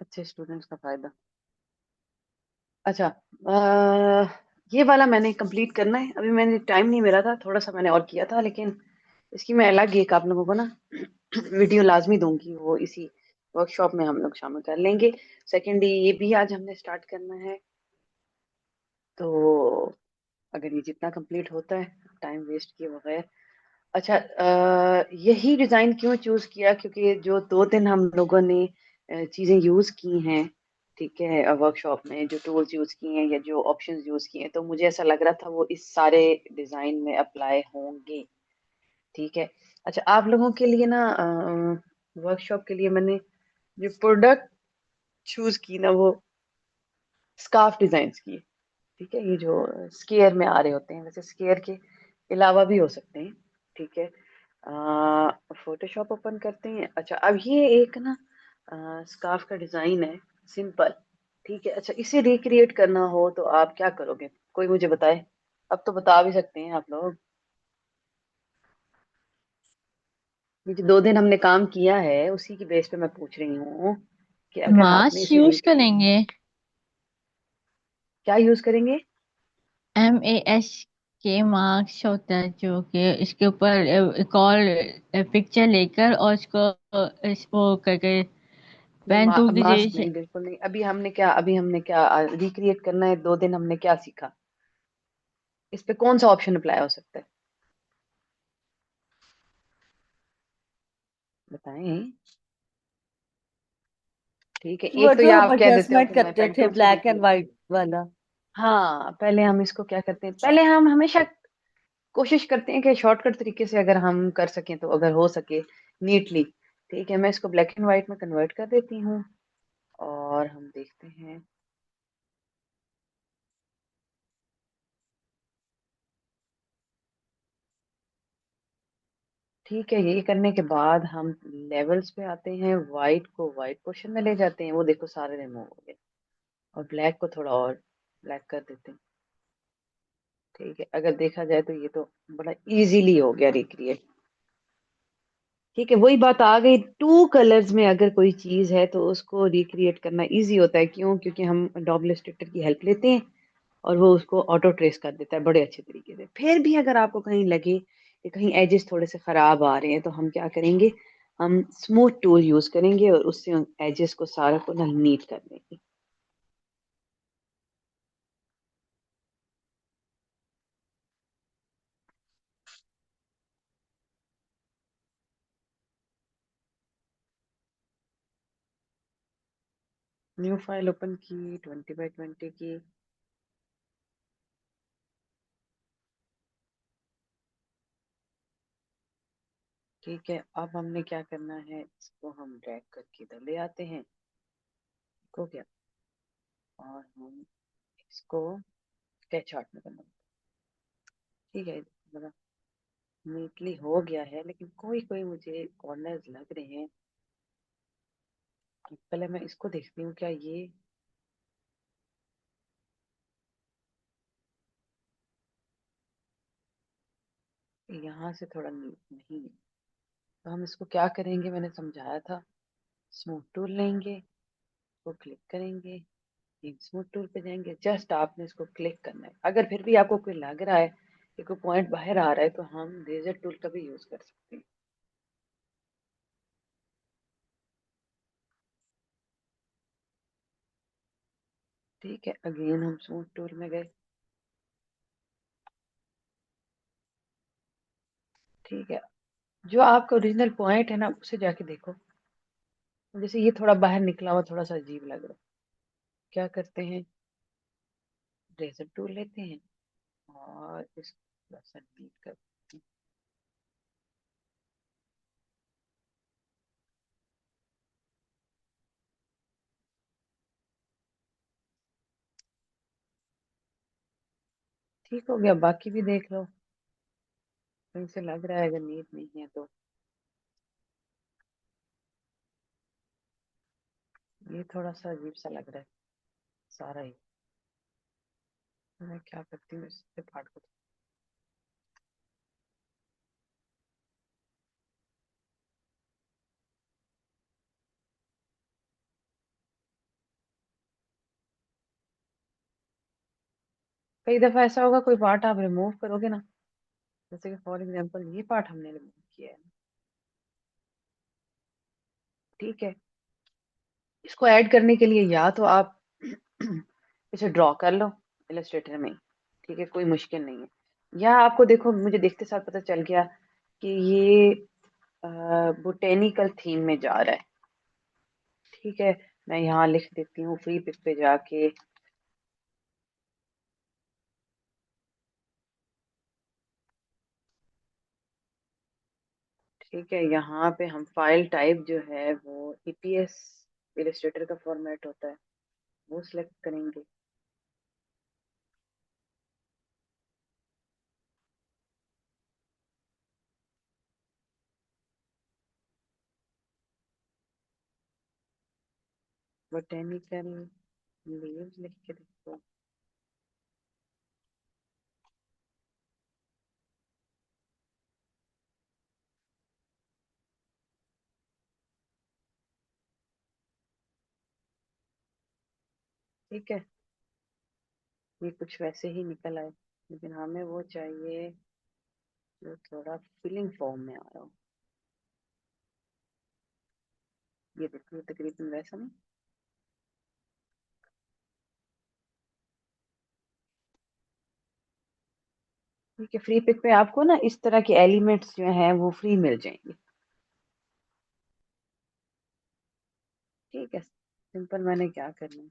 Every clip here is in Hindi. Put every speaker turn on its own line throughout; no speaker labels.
अच्छे स्टूडेंट्स का फायदा। अच्छा, ये वाला मैंने कंप्लीट करना है। अभी मैंने टाइम नहीं मिला था, थोड़ा सा मैंने और किया था, लेकिन इसकी मैं अलग एक आप लोगों को ना वीडियो लाजमी दूंगी, वो इसी वर्कशॉप में हम लोग शामिल कर लेंगे। सेकेंड ये भी आज हमने स्टार्ट करना है। तो अगर ये जितना कंप्लीट होता है टाइम वेस्ट किए बगैर। अच्छा, यही डिजाइन क्यों चूज किया? क्योंकि जो 2 दिन हम लोगों ने चीजें यूज की हैं, ठीक है, वर्कशॉप में जो टूल्स यूज किए हैं या जो ऑप्शंस यूज किए हैं, तो मुझे ऐसा लग रहा था वो इस सारे डिजाइन में अप्लाई होंगे। ठीक है। अच्छा, आप लोगों के लिए ना वर्कशॉप के लिए मैंने जो प्रोडक्ट चूज की ना, वो स्कार्फ डिजाइन की है। ठीक है, ये जो स्केयर में आ रहे होते हैं, वैसे स्केयर के अलावा भी हो सकते हैं। ठीक है। फोटोशॉप ओपन करते हैं। अच्छा, अब ये एक ना स्कार्फ का डिजाइन है, सिंपल। ठीक है। अच्छा, इसे रिक्रिएट करना हो तो आप क्या करोगे? कोई मुझे बताए। अब तो बता भी सकते हैं आप लोग। ये जो 2 दिन हमने काम किया है उसी की बेस पे मैं पूछ रही हूँ कि अगर आपने
मास
इसे
यूज करेंगे।
क्या यूज करेंगे?
MAS के मार्क्स होता है जो कि इसके ऊपर एक और पिक्चर लेकर और इसको वो करके
नहीं,
पेन टूल के
मास्क
जरिए।
नहीं, बिल्कुल नहीं। अभी हमने क्या रिक्रिएट करना है? 2 दिन हमने क्या सीखा? इस पे कौन सा ऑप्शन अप्लाई हो सकता है? बताएं। ठीक है, एक तो ये
वार्डरोब
आप कह देते हो
एडजस्टमेंट
कि मैं
करते थे,
पेंटूल से
ब्लैक एंड
रिक्रिएट।
वाइट वाला।
हाँ, पहले हम इसको क्या करते हैं, पहले हम हमेशा कोशिश करते हैं कि शॉर्टकट तरीके से अगर हम कर सकें तो, अगर हो सके नीटली। ठीक है, मैं इसको ब्लैक एंड व्हाइट में कन्वर्ट कर देती हूँ और हम देखते हैं। ठीक है, ये करने के बाद हम लेवल्स पे आते हैं, व्हाइट को व्हाइट पोर्शन में ले जाते हैं, वो देखो सारे रिमूव हो गए। और ब्लैक को थोड़ा और ब्लैक कर देते हैं। ठीक है, अगर देखा जाए तो ये तो बड़ा इजीली हो गया रिक्रिएट। ठीक है, वही बात आ गई, 2 कलर्स में अगर कोई चीज है तो उसको रिक्रिएट करना इजी होता है। क्यों? क्योंकि हम डॉग इलस्ट्रेटर की हेल्प लेते हैं और वो उसको ऑटो ट्रेस कर देता है बड़े अच्छे तरीके से। फिर भी अगर आपको कहीं लगे कि कहीं एजेस थोड़े से खराब आ रहे हैं, तो हम क्या करेंगे, हम स्मूथ टूल यूज करेंगे और उससे उन एजेस को सारा को ना नीट कर देंगे। न्यू फाइल ओपन की, 20 बाई 20 की। ठीक है, अब हमने क्या करना है, इसको हम ड्रैग करके इधर ले आते हैं। ठीक हो गया। और हम इसको स्केच आर्ट में करना। ठीक है, बड़ा नीटली हो गया है, लेकिन कोई कोई मुझे कॉर्नर्स लग रहे हैं। पहले मैं इसको देखती हूँ, क्या ये यहाँ से थोड़ा नहीं है। तो हम इसको क्या करेंगे, मैंने समझाया था, स्मूथ टूल लेंगे, इसको क्लिक करेंगे, स्मूथ टूल पे जाएंगे, जस्ट आपने इसको क्लिक करना है। अगर फिर भी आपको कोई लग रहा है कि कोई पॉइंट बाहर आ रहा है, तो हम लेजर टूल का भी यूज कर सकते हैं। ठीक है, अगेन हम स्मूथ टूल में गए। ठीक है, जो आपका ओरिजिनल पॉइंट है ना, उसे जाके देखो। जैसे ये थोड़ा बाहर निकला हुआ, थोड़ा सा अजीब लग रहा है। क्या करते हैं, लेजर टूल लेते हैं और इसको थोड़ा सा नीट करते हैं। ठीक हो गया, बाकी भी देख लो, कहीं से लग रहा है अगर नीट नहीं है तो। ये थोड़ा सा अजीब सा लग रहा है सारा ही। मैं क्या करती हूँ, इससे पार्ट को कई दफा ऐसा होगा कोई पार्ट आप रिमूव करोगे ना, जैसे कि फॉर एग्जांपल ये पार्ट हमने रिमूव किया है, ठीक है। इसको ऐड करने के लिए या तो आप इसे ड्रॉ कर लो इलस्ट्रेटर में, ठीक है, कोई मुश्किल नहीं है। या आपको देखो, मुझे देखते साथ पता चल गया कि ये बोटेनिकल थीम में जा रहा है, ठीक है। मैं यहाँ लिख देती हूँ फ्री पिक पे जाके, ठीक है। यहाँ पे हम फाइल टाइप जो है वो ईपीएस इलस्ट्रेटर का फॉर्मेट होता है, वो सिलेक्ट करेंगे। बोटेनिकल लीव्स लिख के देखो। ठीक है, ये कुछ वैसे ही निकल आए, लेकिन हमें वो चाहिए जो थोड़ा फिलिंग फॉर्म में आ रहा हो। ये देखो, ये तकरीबन वैसा नहीं। ठीक है, फ्री पिक पे आपको ना इस तरह के एलिमेंट्स जो हैं वो फ्री मिल जाएंगे, ठीक है। सिंपल मैंने क्या करना है,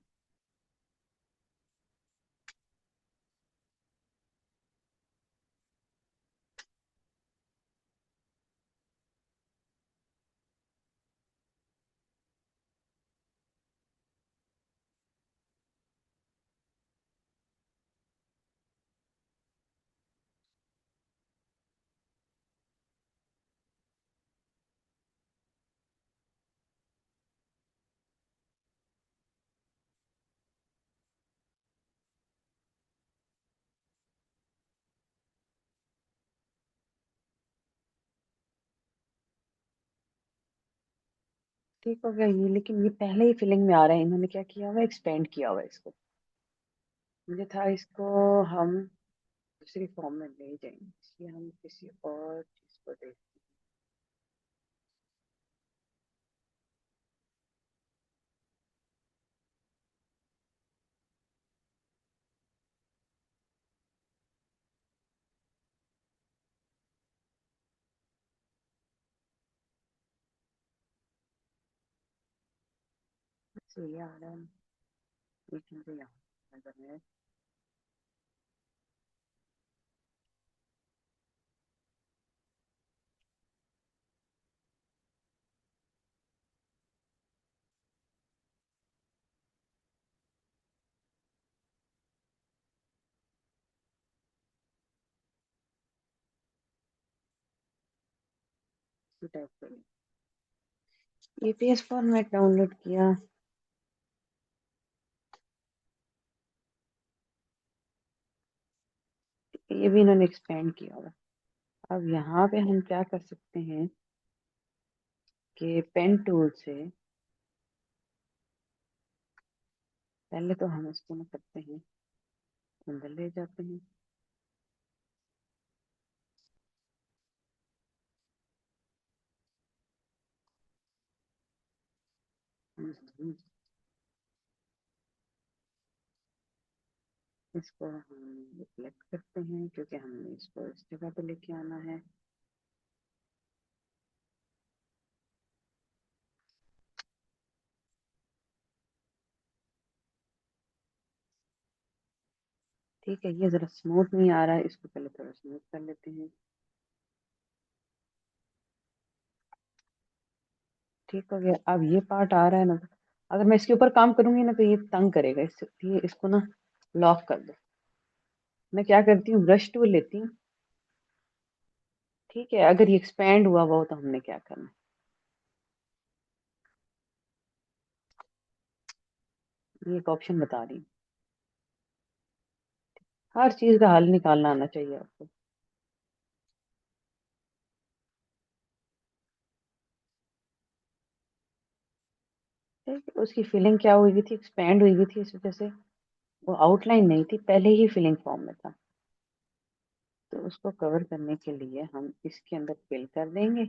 ठीक हो गया ये। लेकिन ये पहले ही फिलिंग में आ रहा है, इन्होंने क्या किया हुआ है, एक्सपेंड किया हुआ है इसको। मुझे था इसको हम दूसरी फॉर्म में ले जाएंगे, इसलिए हम किसी और चीज को देख। से ये आ रहा है, एक मुझे यहाँ नजर है। इसी टाइप का एपीएस फॉर्मेट डाउनलोड किया। ये भी इन्होंने एक्सपेंड किया हुआ है। अब यहाँ पे हम क्या कर सकते हैं कि पेन टूल से पहले तो हम इसको ना करते हैं, अंदर ले जाते हैं। हम्म, इसको हम सिलेक्ट करते हैं क्योंकि हमने इसको इस जगह पे लेके आना है। ठीक है, ये जरा स्मूथ नहीं आ रहा है, इसको पहले थोड़ा स्मूथ कर लेते हैं। ठीक हो गया। अब ये पार्ट आ रहा है ना, अगर मैं इसके ऊपर काम करूंगी ना तो ये तंग करेगा, इसलिए इसको ना लॉक कर दो। मैं क्या करती हूँ, ब्रश टूल लेती हूँ, ठीक है। अगर ये एक्सपेंड हुआ हुआ हो तो हमने क्या करना है, ये एक ऑप्शन बता रही हूँ। हर चीज का हल निकालना आना चाहिए आपको, ठीक है। उसकी फीलिंग क्या हुई हुई थी, एक्सपेंड हुई हुई थी, इस वजह से वो आउटलाइन नहीं थी, पहले ही फिलिंग फॉर्म में था। तो उसको कवर करने के लिए हम इसके अंदर फिल कर देंगे।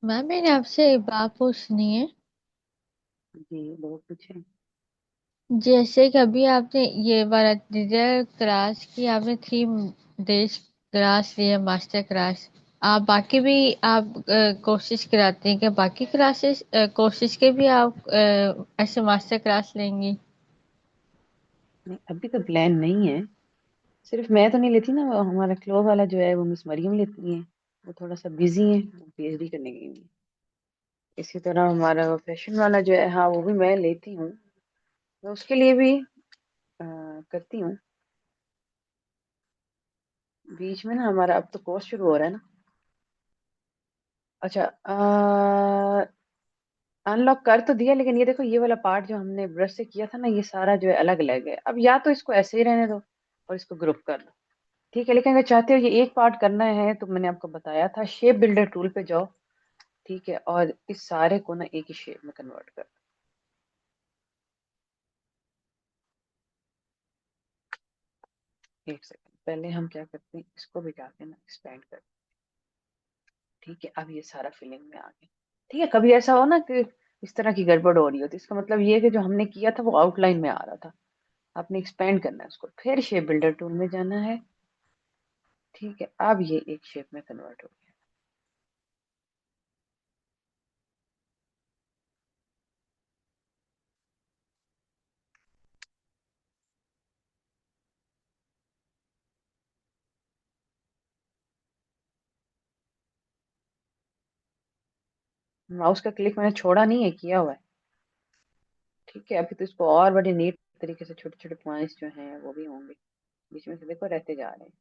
मैम मैंने आपसे एक बात पूछनी है।
जी बहुत कुछ है।
जैसे कि अभी आपने ये वाला डिजिटल क्लास की, आपने 3 डेज क्लास लिया, मास्टर क्लास। आप बाकी भी आप कोशिश कराते हैं कि बाकी क्लासेस कोशिश के भी आप ऐसे मास्टर क्लास लेंगी?
नहीं, अभी तो प्लान नहीं है। सिर्फ मैं तो नहीं लेती ना, वो हमारा क्लो वाला जो है वो मिस मरियम लेती है। वो थोड़ा सा बिजी है, पीएचडी करने गई हुई है। इसी तरह हमारा फैशन वाला जो है, हाँ वो भी मैं लेती हूँ। मैं उसके लिए भी करती हूँ। बीच में ना हमारा अब तो कोर्स शुरू हो रहा है ना। अच्छा, अनलॉक कर तो दिया, लेकिन ये देखो ये वाला पार्ट जो हमने ब्रश से किया था ना, ये सारा जो है अलग अलग है। अब या तो इसको ऐसे ही रहने दो और इसको ग्रुप कर दो, ठीक है। लेकिन अगर चाहते हो ये एक पार्ट करना है, तो मैंने आपको बताया था शेप बिल्डर टूल पे जाओ, ठीक है, और इस सारे को ना एक ही शेप में कन्वर्ट कर दो। एक सेकंड पहले हम क्या करते हैं, इसको भी डालते हैं ना, एक्सपेंड कर। ठीक है, अब ये सारा फिलिंग में आ गया। ठीक है, कभी ऐसा हो ना कि इस तरह की गड़बड़ हो रही हो, तो इसका मतलब ये है कि जो हमने किया था वो आउटलाइन में आ रहा था। आपने एक्सपेंड करना है उसको, फिर शेप बिल्डर टूल में जाना है। ठीक है, अब ये एक शेप में कन्वर्ट हो गया। माउस का क्लिक मैंने छोड़ा नहीं है, किया हुआ है। ठीक है, अभी तो इसको और बड़े नीट तरीके से छोटे छोटे पॉइंट्स जो हैं वो भी होंगे, बीच में से देखो रहते जा रहे हैं।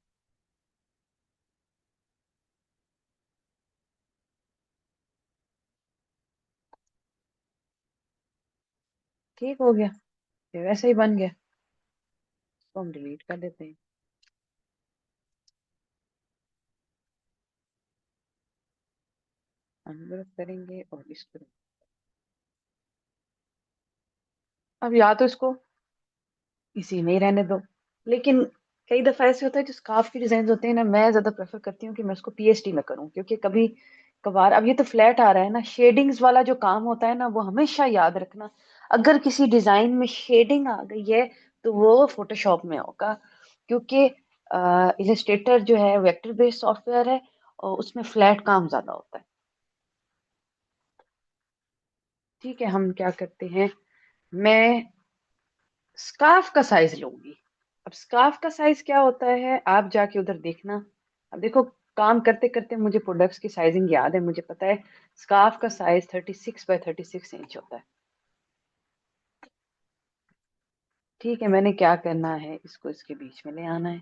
ठीक हो गया, ये वैसे ही बन गया। इसको हम डिलीट कर देते हैं, अनग्रुप करेंगे और इसको। अब या तो इसको इसी में ही रहने दो, लेकिन कई दफा ऐसे होता है जो स्कार्फ के डिजाइन होते हैं ना, मैं ज्यादा प्रेफर करती हूँ कि मैं उसको पीएचडी में करूँ, क्योंकि कभी कभार, अब ये तो फ्लैट आ रहा है ना, शेडिंग्स वाला जो काम होता है ना, वो हमेशा याद रखना। अगर किसी डिजाइन में शेडिंग आ गई है, तो वो फोटोशॉप में होगा, क्योंकि इलस्ट्रेटर जो है वेक्टर बेस्ड सॉफ्टवेयर है, और उसमें फ्लैट काम ज्यादा होता है। ठीक है, हम क्या करते हैं, मैं स्कार्फ का साइज लूंगी। अब स्कार्फ का साइज क्या होता है, आप जाके उधर देखना। अब देखो, काम करते करते मुझे प्रोडक्ट्स की साइजिंग याद है, मुझे पता है स्कार्फ का साइज 36 बाय 36 इंच होता है। ठीक है, मैंने क्या करना है, इसको इसके बीच में ले आना है।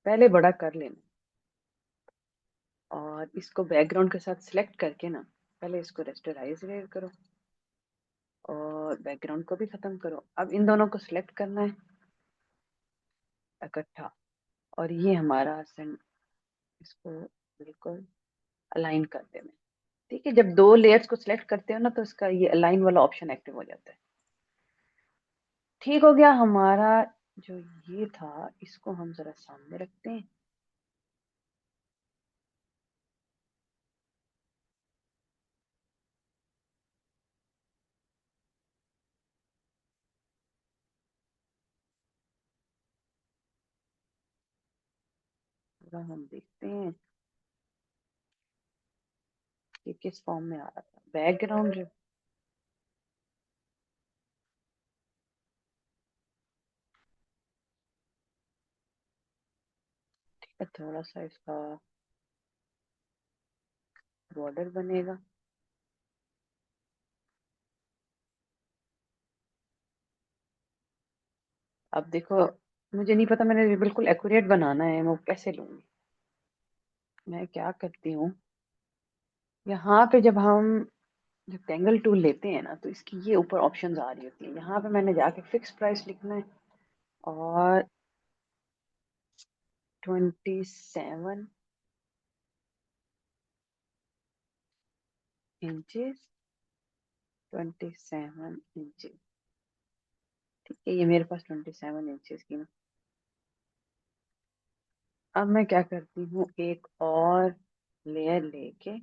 पहले बड़ा कर लेना, और इसको बैकग्राउंड के साथ सिलेक्ट करके ना, पहले इसको रेस्टोराइज करो और बैकग्राउंड को भी खत्म करो। अब इन दोनों को सिलेक्ट करना है इकट्ठा, और ये हमारा इसको बिल्कुल अलाइन कर देना। ठीक है, जब दो लेयर्स को सिलेक्ट करते हो ना, तो इसका ये अलाइन वाला ऑप्शन एक्टिव हो जाता है। ठीक हो गया हमारा। जो ये था, इसको हम जरा सामने रखते हैं। जरा हम देखते हैं कि किस फॉर्म में आ रहा था बैकग्राउंड जो। ठीक है, थोड़ा सा इसका बॉर्डर बनेगा। अब देखो, मुझे नहीं पता, मैंने बिल्कुल एक्यूरेट बनाना है, मैं वो कैसे लूंगी। मैं क्या करती हूँ, यहाँ पे जब टेंगल टूल लेते हैं ना, तो इसकी ये ऊपर ऑप्शंस आ रही होती है। यहाँ पे मैंने जाके फिक्स प्राइस लिखना है, और 27 इंचेस, 27 इंचेस। ठीक है, ये मेरे पास 27 इंचेस की ना। अब मैं क्या करती हूँ, एक और लेयर लेके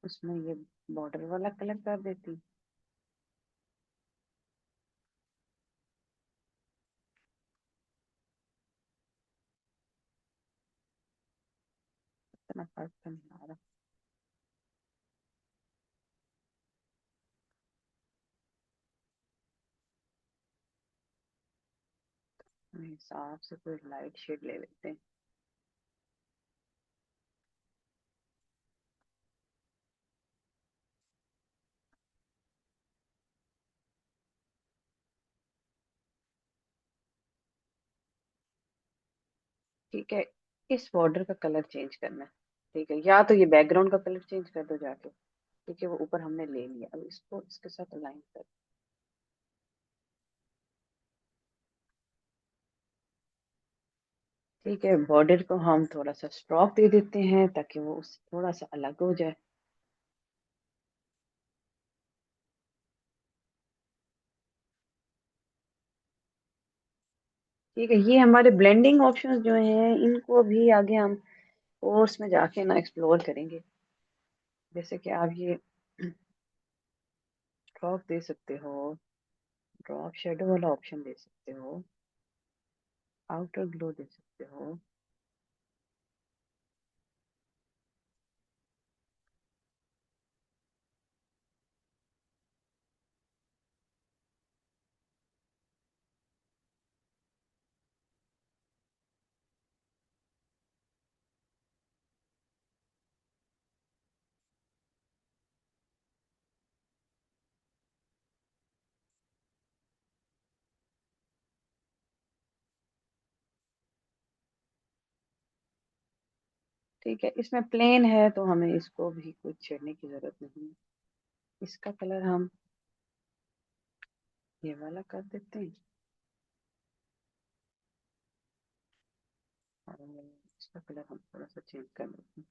उसमें ये बॉर्डर वाला कलर कर देती हूँ। इतना फर्क तो नहीं आ रहा, मेरे हिसाब से कोई लाइट शेड ले लेते हैं। ठीक है, इस बॉर्डर का कलर चेंज करना है। ठीक है, या तो ये बैकग्राउंड का कलर चेंज कर दो जाके। ठीक है, वो ऊपर हमने ले लिया, अब इसको इसके साथ अलाइन कर। ठीक है, बॉर्डर को हम थोड़ा सा स्ट्रोक दे देते हैं ताकि वो उससे थोड़ा सा अलग हो जाए। ठीक है, ये हमारे ब्लेंडिंग ऑप्शंस जो हैं, इनको भी आगे हम कोर्स में जाके ना एक्सप्लोर करेंगे। जैसे कि आप ये स्ट्रोक दे सकते हो, ड्रॉप शेडो वाला ऑप्शन दे सकते हो, आउटर ग्लो दे सकते हो। ठीक है, इसमें प्लेन है तो हमें इसको भी कुछ छेड़ने की जरूरत नहीं है। इसका कलर हम ये वाला कर देते हैं, और इसका कलर हम थोड़ा सा चेंज कर देते हैं।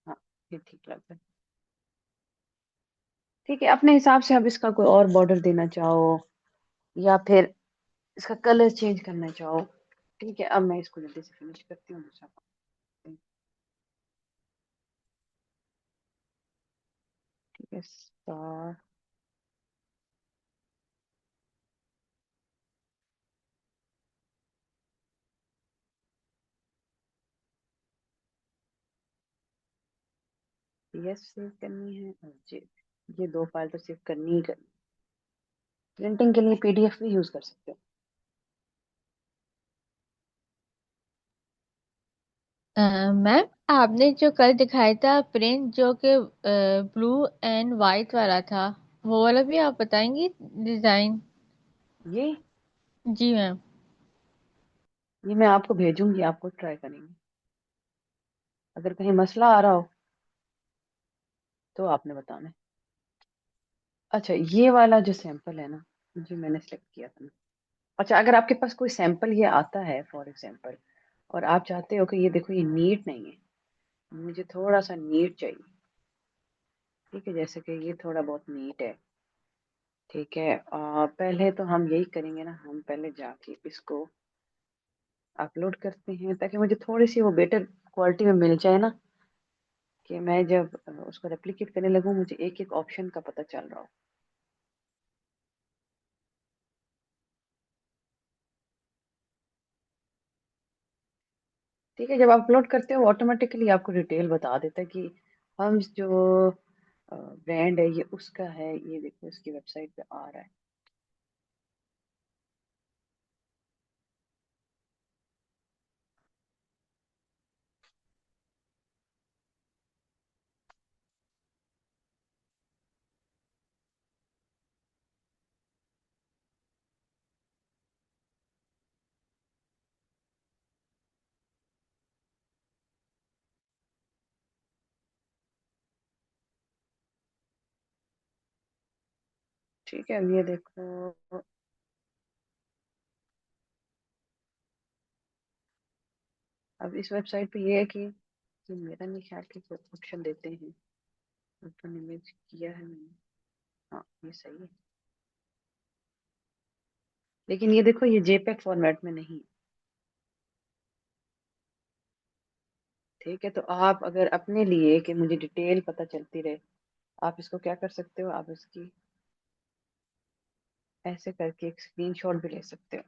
हाँ, ये ठीक लगता है। ठीक है, अपने हिसाब से अब इसका कोई और बॉर्डर देना चाहो, या फिर इसका कलर चेंज करना चाहो। ठीक है, अब मैं इसको जल्दी से फिनिश करती हूँ, दूसरा काम करते हैं। ठीक है, स्टार। यस, सेव करनी है, और जी, ये दो फाइल तो सेव करनी ही करनी। प्रिंटिंग के लिए पीडीएफ भी यूज कर सकते हो।
मैम, आपने जो कल दिखाया था प्रिंट जो कि ब्लू एंड वाइट वाला था, वो वाला भी आप बताएंगी डिजाइन?
ये
जी मैम।
ये मैं आपको भेजूंगी, आपको ट्राई करेंगे। अगर कहीं मसला आ रहा हो तो आपने बताना है। अच्छा, ये वाला जो सैंपल है ना, जो मैंने सेलेक्ट किया था ना। अच्छा, अगर आपके पास कोई सैंपल ये आता है फॉर एग्जांपल, और आप चाहते हो कि ये देखो ये नीट नहीं है, मुझे थोड़ा सा नीट चाहिए। ठीक है, जैसे कि ये थोड़ा बहुत नीट है। ठीक है, पहले तो हम यही करेंगे ना, हम पहले जाके इसको अपलोड करते हैं ताकि मुझे थोड़ी सी वो बेटर क्वालिटी में मिल जाए ना, कि मैं जब उसको रेप्लिकेट करने लगूँ मुझे एक एक ऑप्शन का पता चल रहा हो। ठीक है, जब आप अपलोड करते हो ऑटोमेटिकली आपको डिटेल बता देता है कि हम जो ब्रांड है ये उसका है, ये देखो इसकी वेबसाइट पे आ रहा है। ठीक है, अब ये देखो। अब इस वेबसाइट पे ये है कि मेरा नहीं ख्याल कि कोई ऑप्शन देते हैं। ओपन इमेज किया है मैंने। हाँ, ये सही है। लेकिन ये देखो, ये जेपेग फॉर्मेट में नहीं है। ठीक है, तो आप अगर अपने लिए कि मुझे डिटेल पता चलती रहे, आप इसको क्या कर सकते हो, आप इसकी ऐसे करके एक स्क्रीनशॉट भी ले सकते हो।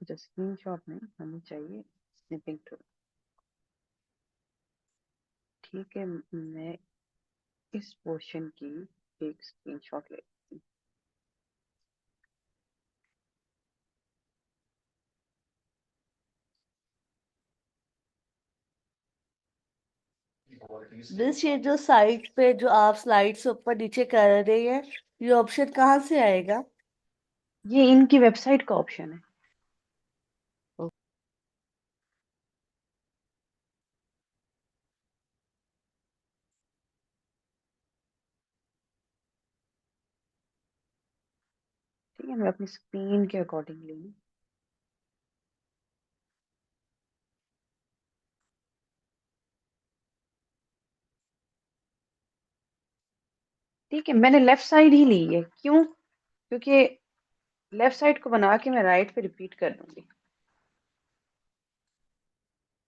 अच्छा, स्क्रीनशॉट नहीं हमें चाहिए, स्निपिंग टूल। ठीक है, मैं इस पोर्शन की एक स्क्रीनशॉट ले लेती हूँ।
दिस ये जो साइट पे जो आप स्लाइड्स ऊपर नीचे कर रहे हैं, ये ऑप्शन कहाँ से आएगा?
ये इनकी वेबसाइट का ऑप्शन है। ओ, ठीक है, मैं अपनी स्क्रीन के अकॉर्डिंगली हूँ। ठीक है, मैंने लेफ्ट साइड ही ली है। क्यों? क्योंकि लेफ्ट साइड को बना के मैं राइट पे रिपीट कर दूंगी।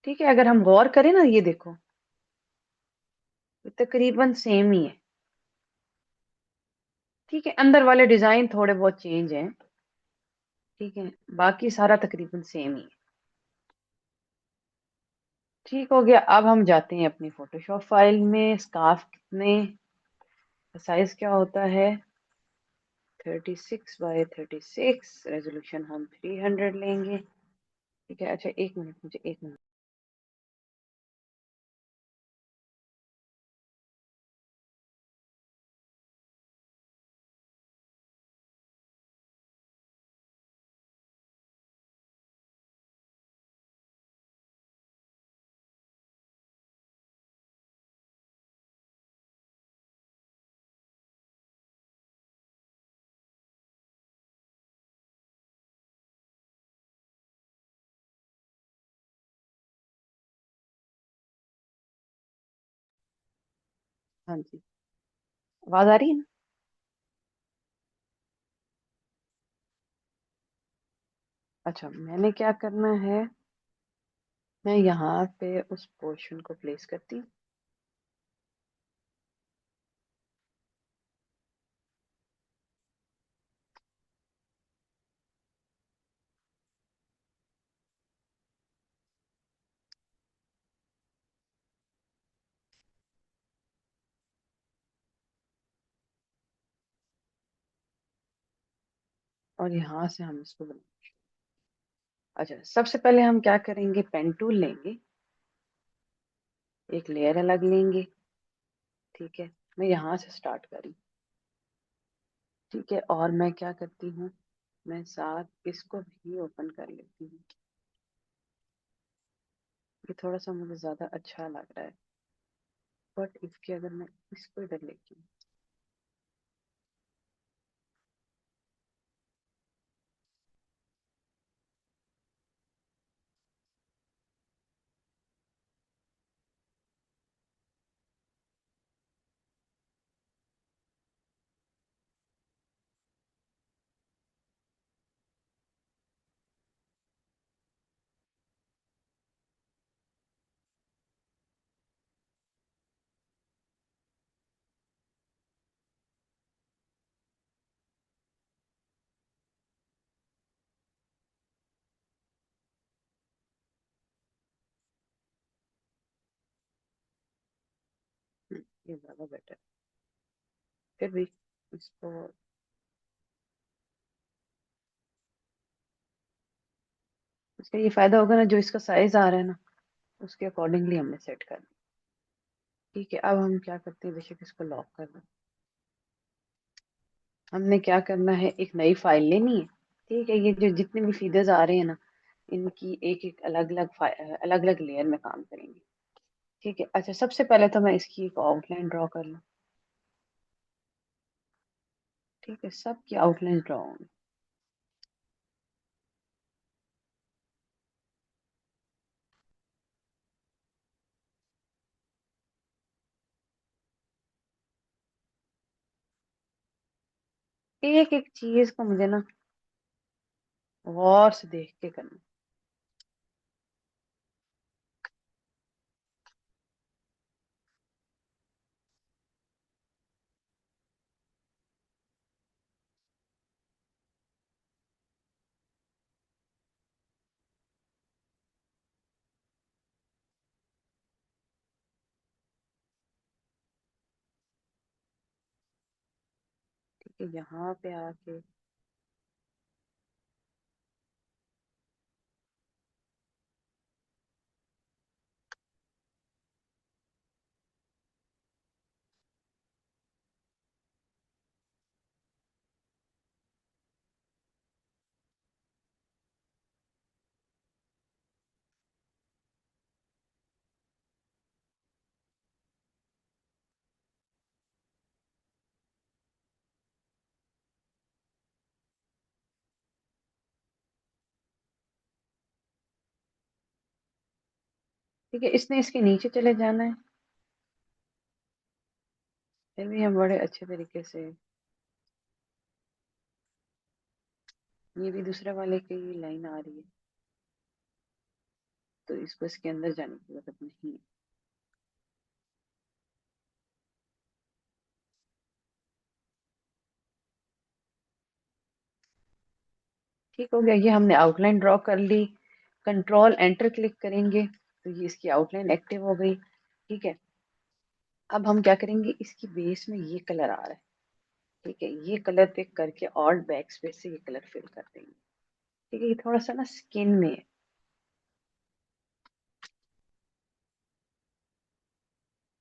ठीक है, अगर हम गौर करें ना, ये देखो, ये तकरीबन सेम ही है। ठीक है, अंदर वाले डिजाइन थोड़े बहुत चेंज हैं। ठीक है, बाकी सारा तकरीबन सेम ही है। ठीक हो गया। अब हम जाते हैं अपनी फोटोशॉप फाइल में। स्कार्फ कितने, साइज क्या होता है? 36 बाय 36। रेजोल्यूशन हम 300 लेंगे। ठीक है, अच्छा एक मिनट, मुझे एक मिनट। हाँ जी, आवाज आ रही है ना? अच्छा, मैंने क्या करना है, मैं यहाँ पे उस पोर्शन को प्लेस करती हूँ। और यहाँ से हम इसको बनाएंगे। अच्छा, सबसे पहले हम क्या करेंगे, पेन टूल लेंगे, एक लेयर अलग लेंगे। ठीक है, मैं यहाँ से स्टार्ट करी। ठीक है, और मैं क्या करती हूँ, मैं साथ इसको भी ओपन कर लेती हूँ। ये थोड़ा सा मुझे ज्यादा अच्छा लग रहा है, बट इसके अगर मैं इसको इधर लेती हूँ। ये ज्यादा बेटर। फिर भी इसको, इसका ये फायदा होगा ना, जो इसका साइज आ रहा है ना, उसके अकॉर्डिंगली हमने सेट करना। ठीक है, अब हम क्या करते हैं, बेशक इसको लॉक कर दें। हमने क्या करना है, एक नई फाइल लेनी है। ठीक है, ये जो जितने भी फीचर्स आ रहे हैं ना, इनकी एक एक अलग अलग लेयर में काम करेंगे। ठीक है, अच्छा सबसे पहले तो मैं इसकी एक आउटलाइन ड्रॉ कर लूँ। ठीक है, सबकी आउटलाइन ड्रॉ होंगी। एक एक चीज को मुझे ना गौर से देख के करना। ठीक है, यहाँ पे आके ठीक है, इसने इसके नीचे चले जाना है। फिर भी हम बड़े अच्छे तरीके से, ये भी दूसरे वाले की लाइन आ रही है, तो इसको इसके अंदर जाने की जरूरत नहीं है। ठीक हो गया, ये हमने आउटलाइन ड्रॉ कर ली। कंट्रोल एंटर क्लिक करेंगे तो ये इसकी आउटलाइन एक्टिव हो गई। ठीक है, अब हम क्या करेंगे, इसकी बेस में ये कलर आ रहा है। ठीक है, ये कलर पिक करके ऑल्ट बैक स्पेस से ये कलर फिल कर देंगे। ठीक है, ये थोड़ा सा ना स्किन में है।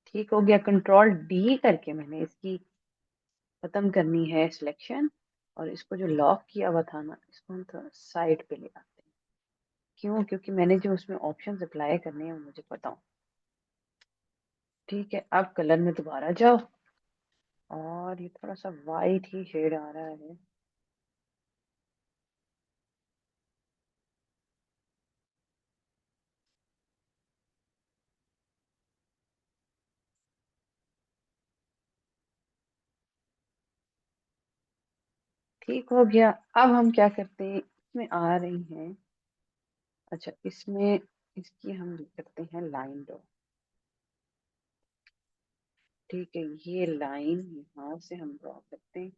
ठीक हो गया, कंट्रोल डी करके मैंने इसकी खत्म करनी है सिलेक्शन। और इसको जो लॉक किया हुआ था ना, इसको हम थोड़ा साइड पे ले आते हैं। क्यों? क्योंकि मैंने जो उसमें ऑप्शंस अप्लाई करने हैं वो मुझे पता हो। ठीक है, अब कलर में दोबारा जाओ, और ये थोड़ा सा वाइट ही शेड आ रहा है। ठीक हो गया, अब हम क्या करते हैं, इसमें आ रही हैं, अच्छा इसमें इसकी हम करते हैं लाइन ड्रॉ। ठीक है, ये लाइन यहाँ से हम ड्रॉ करते हैं।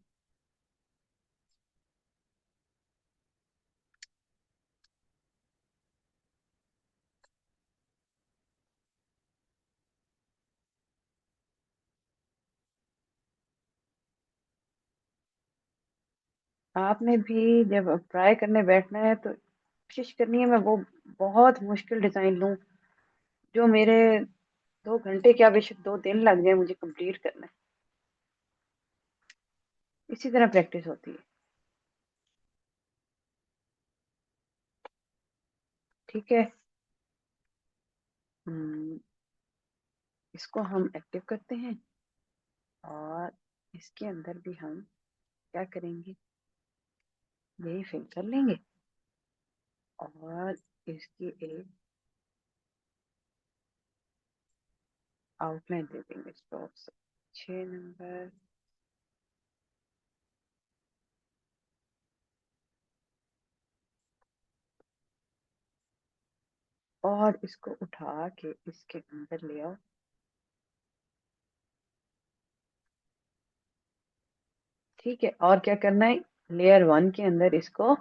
आपने भी जब ट्राई करने बैठना है तो कोशिश करनी है मैं वो बहुत मुश्किल डिजाइन लूं, जो मेरे 2 घंटे क्या बेशक 2 दिन लग जाए मुझे कंप्लीट करना है। इसी तरह प्रैक्टिस होती है। ठीक है, हम्म, इसको हम एक्टिव करते हैं, और इसके अंदर भी हम क्या करेंगे, यही फिल कर लेंगे, और इसकी एक आउटलाइन दे देंगे स्टॉक से 6 नंबर। और इसको उठा के इसके अंदर ले आओ। ठीक है, और क्या करना है, लेयर 1 के अंदर इसको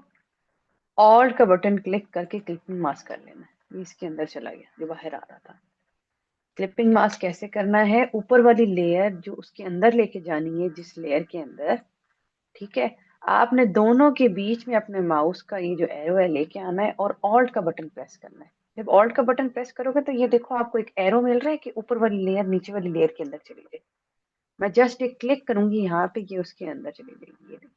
ऑल्ट का बटन क्लिक करके क्लिपिंग मास्क कर लेना है। ये इसके अंदर चला गया जो बाहर आ रहा था। क्लिपिंग मास्क कैसे करना है, ऊपर वाली लेयर जो उसके अंदर लेके जानी है, जिस लेयर के अंदर, ठीक है, आपने दोनों के बीच में अपने माउस का ये जो एरो है लेके आना है, और ऑल्ट का बटन प्रेस करना है। जब ऑल्ट का बटन प्रेस करोगे तो ये देखो आपको एक एरो मिल रहा है कि ऊपर वाली लेयर नीचे वाली लेयर के अंदर चली जाए। मैं जस्ट एक क्लिक करूंगी यहाँ पे, ये उसके अंदर चली जाएगी, ये देखो।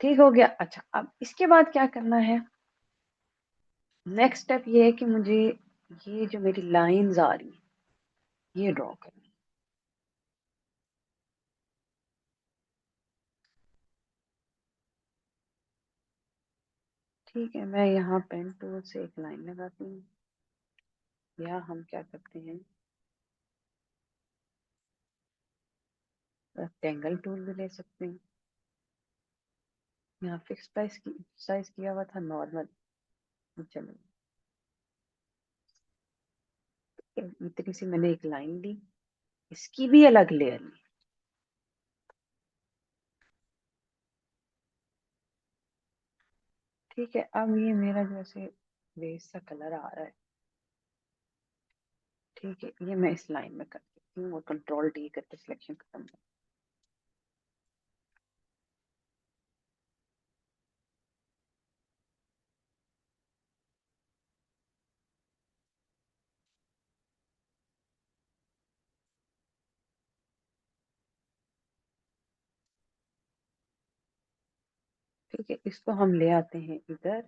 ठीक हो गया, अच्छा अब इसके बाद क्या करना है, नेक्स्ट स्टेप ये है कि मुझे ये जो मेरी लाइंस आ रही है ये ड्रॉ करनी। ठीक है, मैं यहाँ पेन टूल से एक लाइन लगाती हूँ, या हम क्या करते हैं, रेक्टेंगल टूल भी ले सकते हैं। यहाँ फिक्स साइज किया हुआ था नॉर्मल। चलो, इतनी सी मैंने एक लाइन ली, इसकी भी अलग लेयर ली। ठीक है, अब ये मेरा जैसे बेस सा कलर आ रहा है। ठीक है, ये मैं इस लाइन में कर देती हूँ और कंट्रोल डी करके सिलेक्शन खत्म कर। ठीक है, इसको हम ले आते हैं इधर।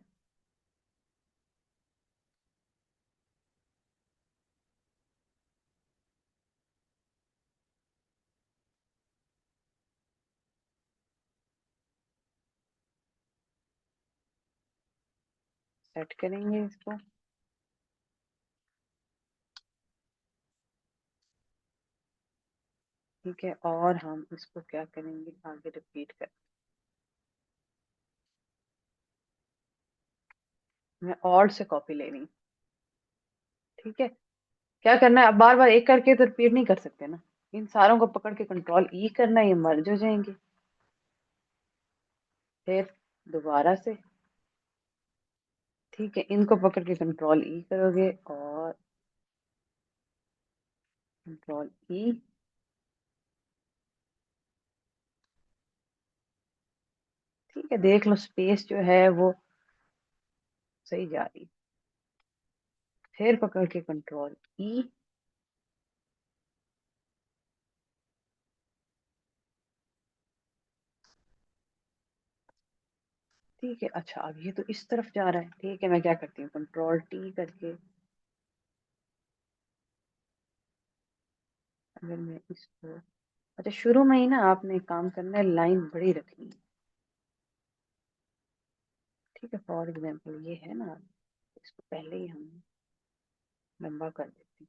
सेट करेंगे इसको। ठीक है, और हम इसको क्या करेंगे, आगे रिपीट कर। मैं ऑल्ट से कॉपी ले रही हूँ। ठीक है, क्या करना है, अब बार बार एक करके तो रिपीट नहीं कर सकते ना। इन सारों को पकड़ के कंट्रोल ई करना है, ये मर्ज हो जाएंगे। फिर दोबारा से। ठीक है, इनको पकड़ के कंट्रोल ई करोगे और कंट्रोल ई। ठीक है, देख लो स्पेस जो है वो सही जा रही। फिर पकड़ के कंट्रोल ई। ठीक है, अच्छा अब ये तो इस तरफ जा रहा है। ठीक है, मैं क्या करती हूँ, कंट्रोल टी करके, अगर मैं इसको, अच्छा शुरू में ही ना आपने एक काम करना है, लाइन बड़ी रखनी है। ठीक है, फॉर एग्जाम्पल ये है ना, इसको पहले ही हम लंबा कर देते हैं।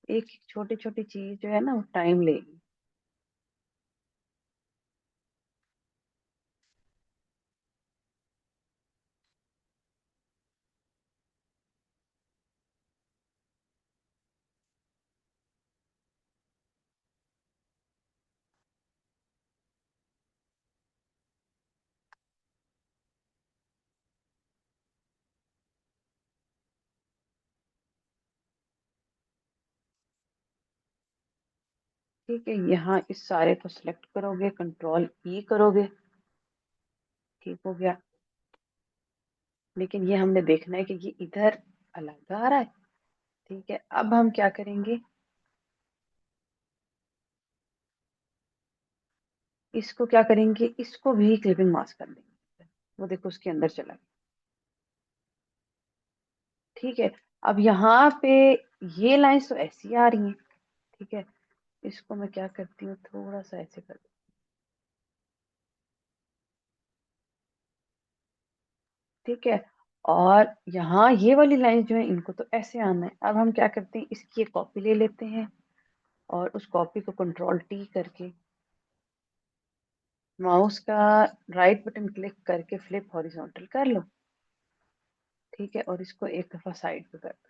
एक छोटी छोटी चीज जो है ना वो टाइम लेगी। ठीक है, यहाँ इस सारे को सिलेक्ट करोगे, कंट्रोल ई करोगे। ठीक हो गया, लेकिन ये हमने देखना है कि ये इधर अलग आ रहा है। ठीक है, अब हम क्या करेंगे, इसको क्या करेंगे, इसको भी क्लिपिंग मास्क कर देंगे। वो देखो उसके अंदर चला गया। ठीक है, अब यहाँ पे ये लाइंस तो ऐसी आ रही हैं। ठीक है, इसको मैं क्या करती हूँ, थोड़ा सा ऐसे कर। ठीक है, और यहाँ ये वाली लाइन जो है इनको तो ऐसे आना है। अब हम क्या करते हैं, इसकी एक कॉपी ले लेते हैं और उस कॉपी को कंट्रोल टी करके माउस का राइट बटन क्लिक करके फ्लिप हॉरिजॉन्टल कर लो। ठीक है, और इसको एक दफा साइड पे कर दो।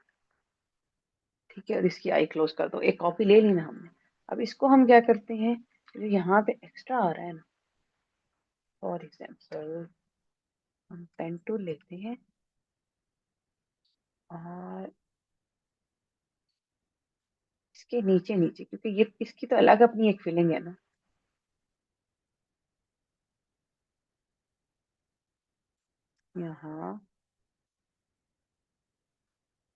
ठीक है, और इसकी आई क्लोज कर दो। एक कॉपी ले ली ना हमने। अब इसको हम क्या करते हैं, जो यहाँ पे एक्स्ट्रा आ रहा है ना, फॉर एग्जाम्पल हम पेन टूल लेते हैं और इसके नीचे नीचे, क्योंकि ये इसकी तो अलग अपनी एक फीलिंग है ना। यहाँ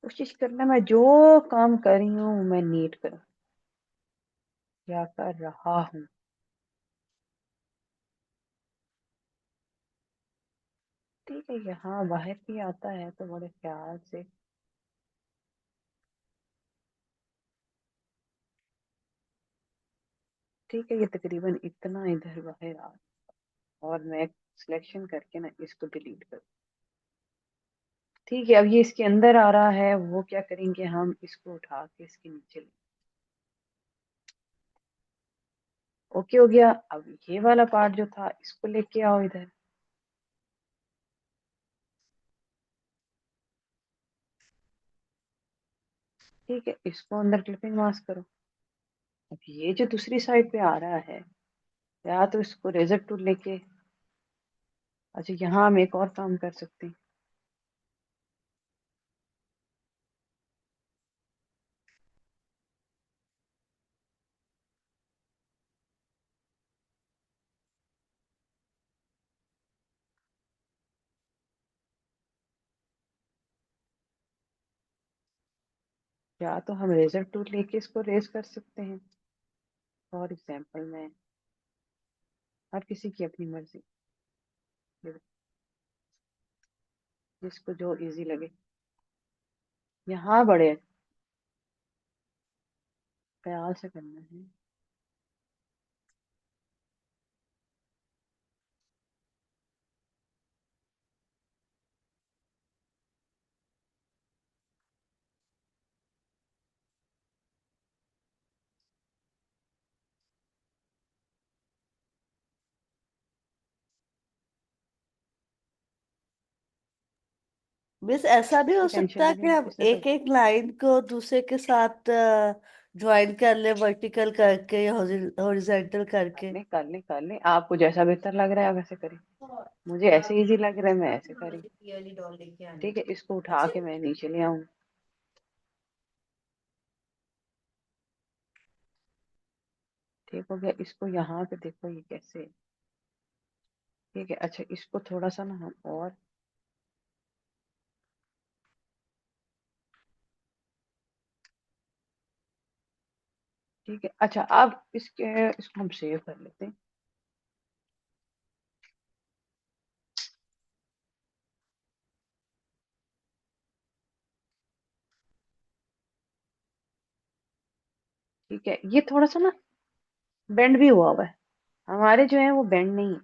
कोशिश करना मैं जो काम कर रही हूँ मैं नीट करूँ, क्या कर रहा हूँ। ठीक है, यहाँ बाहर भी आता है तो बड़े ख्याल से। ठीक है, ये तकरीबन इतना इधर बाहर आ, और मैं सिलेक्शन करके ना इसको डिलीट कर। ठीक है, अब ये इसके अंदर आ रहा है, वो क्या करेंगे, हम इसको उठा के इसके नीचे ले। ओके हो गया। अब ये वाला पार्ट जो था इसको लेके आओ इधर। ठीक है, इसको अंदर क्लिपिंग मास्क करो। अब ये जो दूसरी साइड पे आ रहा है, या तो इसको रेजर टूल लेके, अच्छा यहाँ हम एक और काम कर सकते हैं। या तो हम रेजर टूल लेके इसको रेज कर सकते हैं, फॉर एग्जाम्पल मैं, हर किसी की अपनी मर्जी, जिसको जो इजी लगे। यहाँ बड़े ख्याल से करना है।
मिस ऐसा भी हो
कोई टेंशन
सकता है
नहीं
कि
लेनी,
हम
इसने तो।
एक एक लाइन को दूसरे के साथ ज्वाइन कर ले, वर्टिकल करके या हॉरिजॉन्टल करके।
कर ले कर ले, आपको जैसा बेहतर लग रहा है वैसे करें। मुझे ऐसे इजी लग रहा है, मैं ऐसे करी। ठीक है, इसको उठा के मैं नीचे ले आऊँ। ठीक हो गया, इसको यहाँ पे देखो ये कैसे है। ठीक है, अच्छा इसको थोड़ा सा ना हम और, ठीक है, अच्छा अब इसको हम सेव कर लेते हैं। ठीक है, ये थोड़ा सा ना बेंड भी हुआ है, हमारे जो है वो बेंड नहीं है।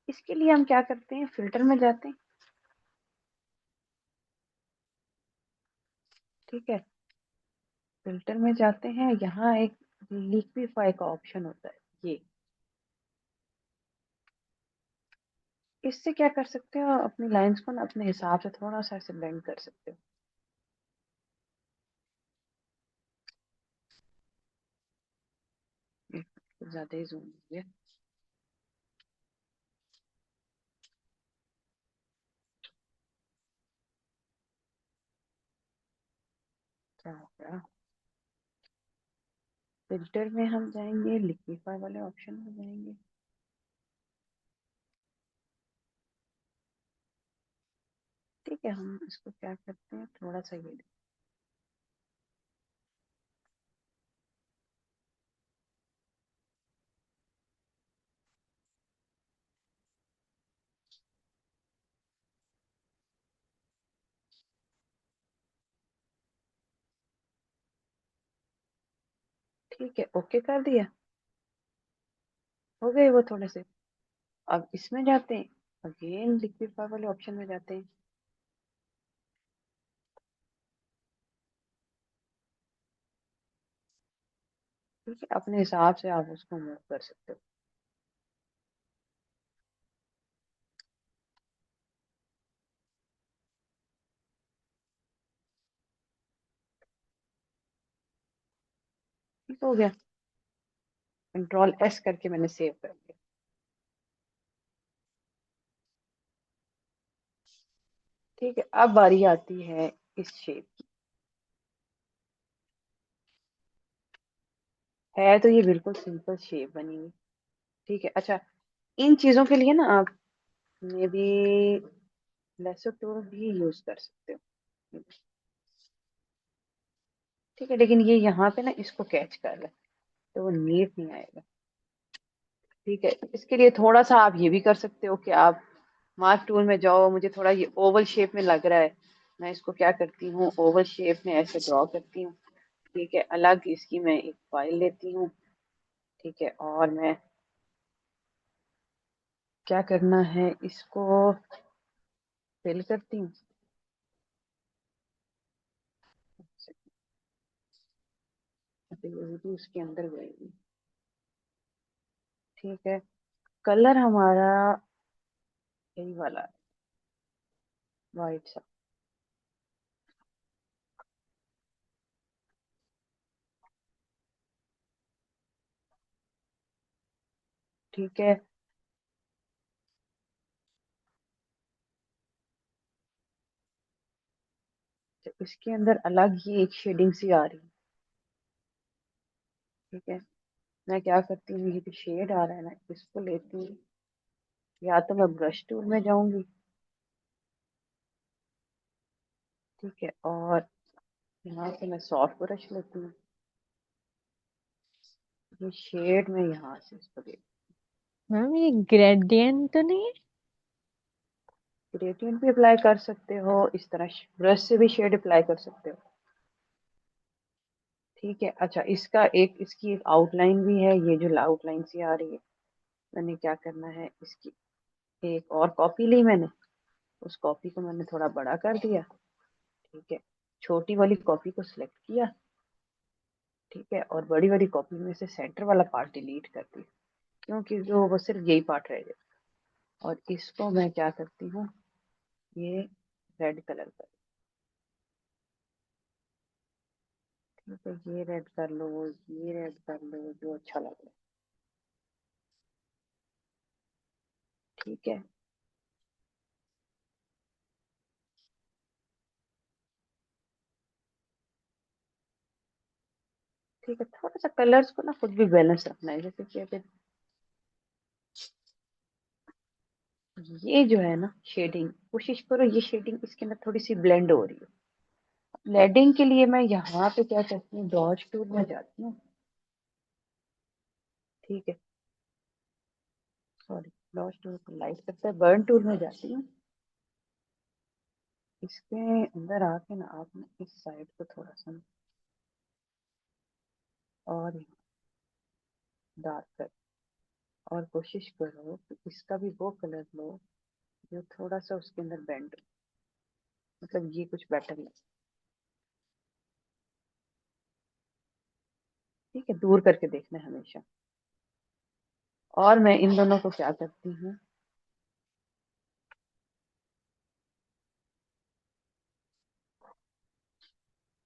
इसके लिए हम क्या करते हैं, फिल्टर में जाते हैं। ठीक है, फिल्टर में जाते हैं, यहाँ एक लिक्विफाई का ऑप्शन होता है ये। इससे क्या कर सकते हो, अपनी लाइंस को ना अपने हिसाब से थोड़ा सा ऐसे बेंड कर सकते हो। ये कुछ ज्यादा ही जूम हो गया। क्या हो गया, फिल्टर में हम जाएंगे, लिक्विफाई वाले ऑप्शन में जाएंगे। ठीक है, हम इसको क्या करते हैं, थोड़ा सा ये, ठीक है, ओके कर दिया। हो गए वो थोड़े से। अब इसमें जाते हैं, अगेन लिक्विफाई वाले ऑप्शन में जाते हैं। ठीक है, अपने हिसाब से आप उसको मूव कर सकते हो। ठीक हो गया, कंट्रोल एस करके मैंने सेव कर लिया। ठीक है, अब बारी आती है इस शेप की। है तो ये बिल्कुल सिंपल शेप बनी हुई। ठीक है, अच्छा इन चीजों के लिए ना आप मे बी लेसो टूल भी यूज कर सकते हो। ठीक है, लेकिन ये यहाँ पे ना इसको कैच कर ले, तो वो नीट नहीं आएगा। ठीक है, इसके लिए थोड़ा सा आप ये भी कर सकते हो कि आप मार्क टूल में जाओ, मुझे थोड़ा ये ओवल शेप में लग रहा है, मैं इसको क्या करती हूँ, ओवल शेप में ऐसे ड्रॉ करती हूँ। ठीक है, अलग इसकी मैं एक फाइल लेती हूँ। ठीक है, और मैं क्या करना है, इसको फिल करती हूँ। अच्छा, ये भी उसके अंदर जाएगी। ठीक है, कलर हमारा यही वाला है, वाइट सा। ठीक है, तो इसके अंदर अलग ही एक शेडिंग सी आ रही है। ठीक है, मैं क्या करती हूँ, ये जो शेड आ रहा है ना, इसको लेती हूँ, या तो मैं ब्रश टूल में जाऊंगी। ठीक है, और यहाँ से मैं सॉफ्ट ब्रश लेती हूँ, ये शेड में यहाँ से इसको देती
मैम ये ग्रेडियंट तो नहीं है?
हूँ। ग्रेडियंट भी अप्लाई कर सकते हो, इस तरह ब्रश से भी शेड अप्लाई कर सकते हो। ठीक है, अच्छा, इसकी एक आउटलाइन भी है, ये जो आउटलाइन सी आ रही है, मैंने क्या करना है, इसकी एक और कॉपी ली मैंने, उस कॉपी को मैंने थोड़ा बड़ा कर दिया। ठीक है, छोटी वाली कॉपी को सिलेक्ट किया। ठीक है, और बड़ी वाली कॉपी में से सेंटर वाला पार्ट डिलीट कर दिया, क्योंकि जो वो सिर्फ यही पार्ट रह जाए। और इसको मैं क्या करती हूँ, ये रेड कलर कर। ठीक है, ये रेड कर लो, ये रेड कर लो, जो अच्छा लग रहा है। ठीक है। ठीक है, थोड़ा सा कलर्स को ना खुद भी बैलेंस रखना है, जैसे कि अगर ये जो है ना शेडिंग, कोशिश करो ये शेडिंग इसके अंदर थोड़ी सी ब्लेंड हो रही है। ब्लेंडिंग के लिए मैं यहाँ पे क्या करती हूँ, डॉज टूल में जाती हूँ। ठीक है, सॉरी, डॉज टूल को लाइट करता है, बर्न टूल में जाती हूँ। इसके अंदर आके ना आपने इस साइड को थोड़ा सा और डार्क कर, और कोशिश करो कि इसका भी वो कलर लो जो थोड़ा सा उसके अंदर बेंड, मतलब ये कुछ बेटर लगे। ठीक है, दूर करके देखना है हमेशा। और मैं इन दोनों को क्या करती हूँ,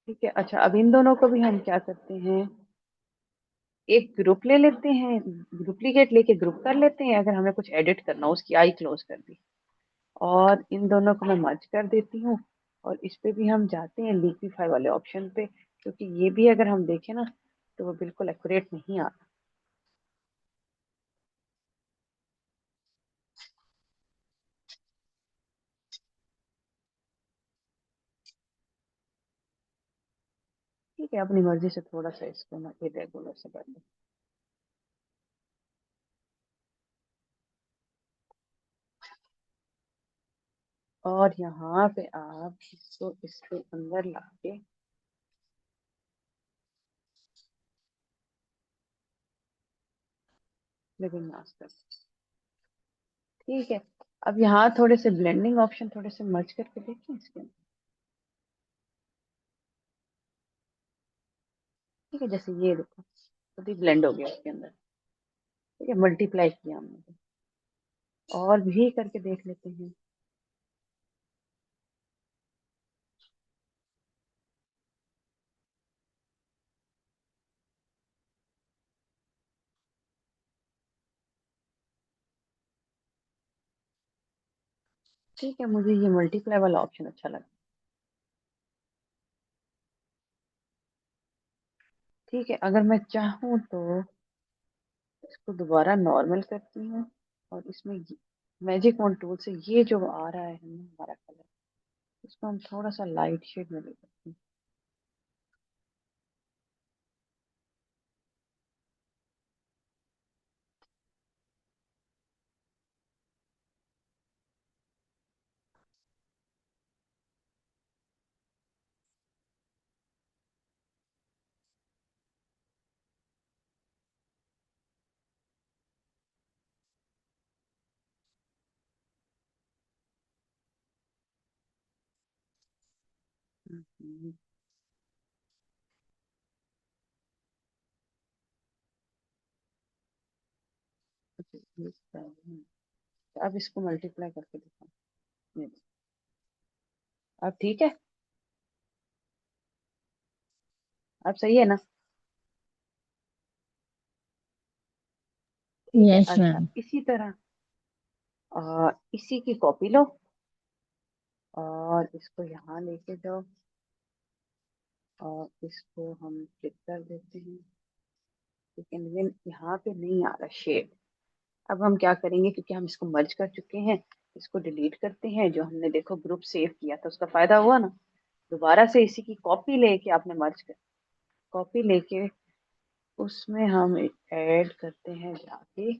ठीक है, अच्छा, अब इन दोनों को भी हम क्या करते हैं, एक ग्रुप ले लेते हैं, डुप्लीकेट लेके ग्रुप कर लेते हैं, अगर हमें कुछ एडिट करना हो, उसकी आई क्लोज कर दी, और इन दोनों को मैं मर्ज कर देती हूँ। और इस पे भी हम जाते हैं लिक्विफाई वाले ऑप्शन पे, क्योंकि ये भी अगर हम देखें ना तो वो बिल्कुल एक्यूरेट नहीं आता। ठीक है, अपनी मर्जी से थोड़ा सा इसको मैं इरेगुलर से कर दूँ। और यहाँ पे आप इसको इसके अंदर लाके लिविंग मास्टर। ठीक है, अब यहाँ थोड़े से ब्लेंडिंग ऑप्शन थोड़े से मर्ज करके देखें इसके अंदर। ठीक है, जैसे ये देखो, तो ब्लेंड हो गया इसके अंदर। ठीक है, मल्टीप्लाई किया हमने, और भी करके देख लेते हैं। ठीक है, मुझे ये मल्टीप्लाई वाला ऑप्शन अच्छा लगा। ठीक है, अगर मैं चाहूँ तो इसको दोबारा नॉर्मल करती हूँ, और इसमें मैजिक वन टूल से ये जो आ रहा है ना हमारा कलर, इसको हम थोड़ा सा लाइट शेड में ले सकते हैं। हम्म, अच्छा, ये 7 अब इसको मल्टीप्लाई करके दिखाओ। ये, अब ठीक है। अब सही है ना? ठीक है,
यस
अच्छा
मैम।
इसी तरह इसी की कॉपी लो और इसको यहाँ लेके जाओ और इसको हम क्लिक कर देते हैं। लेकिन यहाँ पे नहीं आ रहा शेड। अब हम क्या करेंगे, क्योंकि हम इसको मर्ज कर चुके हैं, इसको डिलीट करते हैं। जो हमने देखो ग्रुप सेव किया था उसका फायदा हुआ ना। दोबारा से इसी की कॉपी लेके आपने मर्ज कर, कॉपी लेके उसमें हम ऐड करते हैं जाके,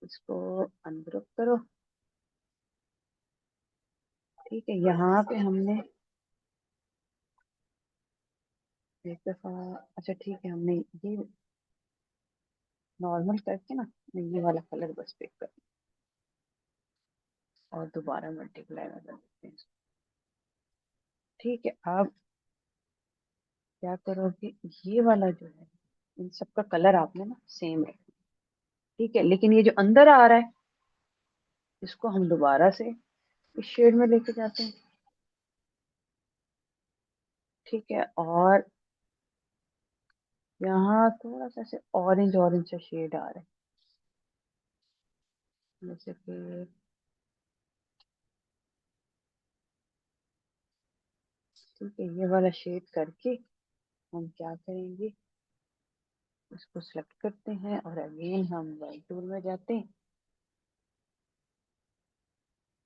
इसको अनग्रुप करो। ठीक है, यहाँ पे हमने एक दफा, अच्छा ठीक है, हमने ये नॉर्मल करके ना ये वाला कलर बस पिक कर और दोबारा मल्टीप्लाई कर देते हैं। ठीक है, अब क्या करोगे, ये वाला जो है इन सबका कलर आपने ना सेम रखना। ठीक है, लेकिन ये जो अंदर आ रहा है इसको हम दोबारा से इस शेड में लेके जाते हैं। ठीक है, और यहाँ थोड़ा सा ऐसे ऑरेंज ऑरेंज सा शेड आ रहा है, जैसे कि ठीक है, ये वाला शेड करके हम क्या करेंगे, इसको सेलेक्ट करते हैं और अगेन हम वाइट टूल में जाते हैं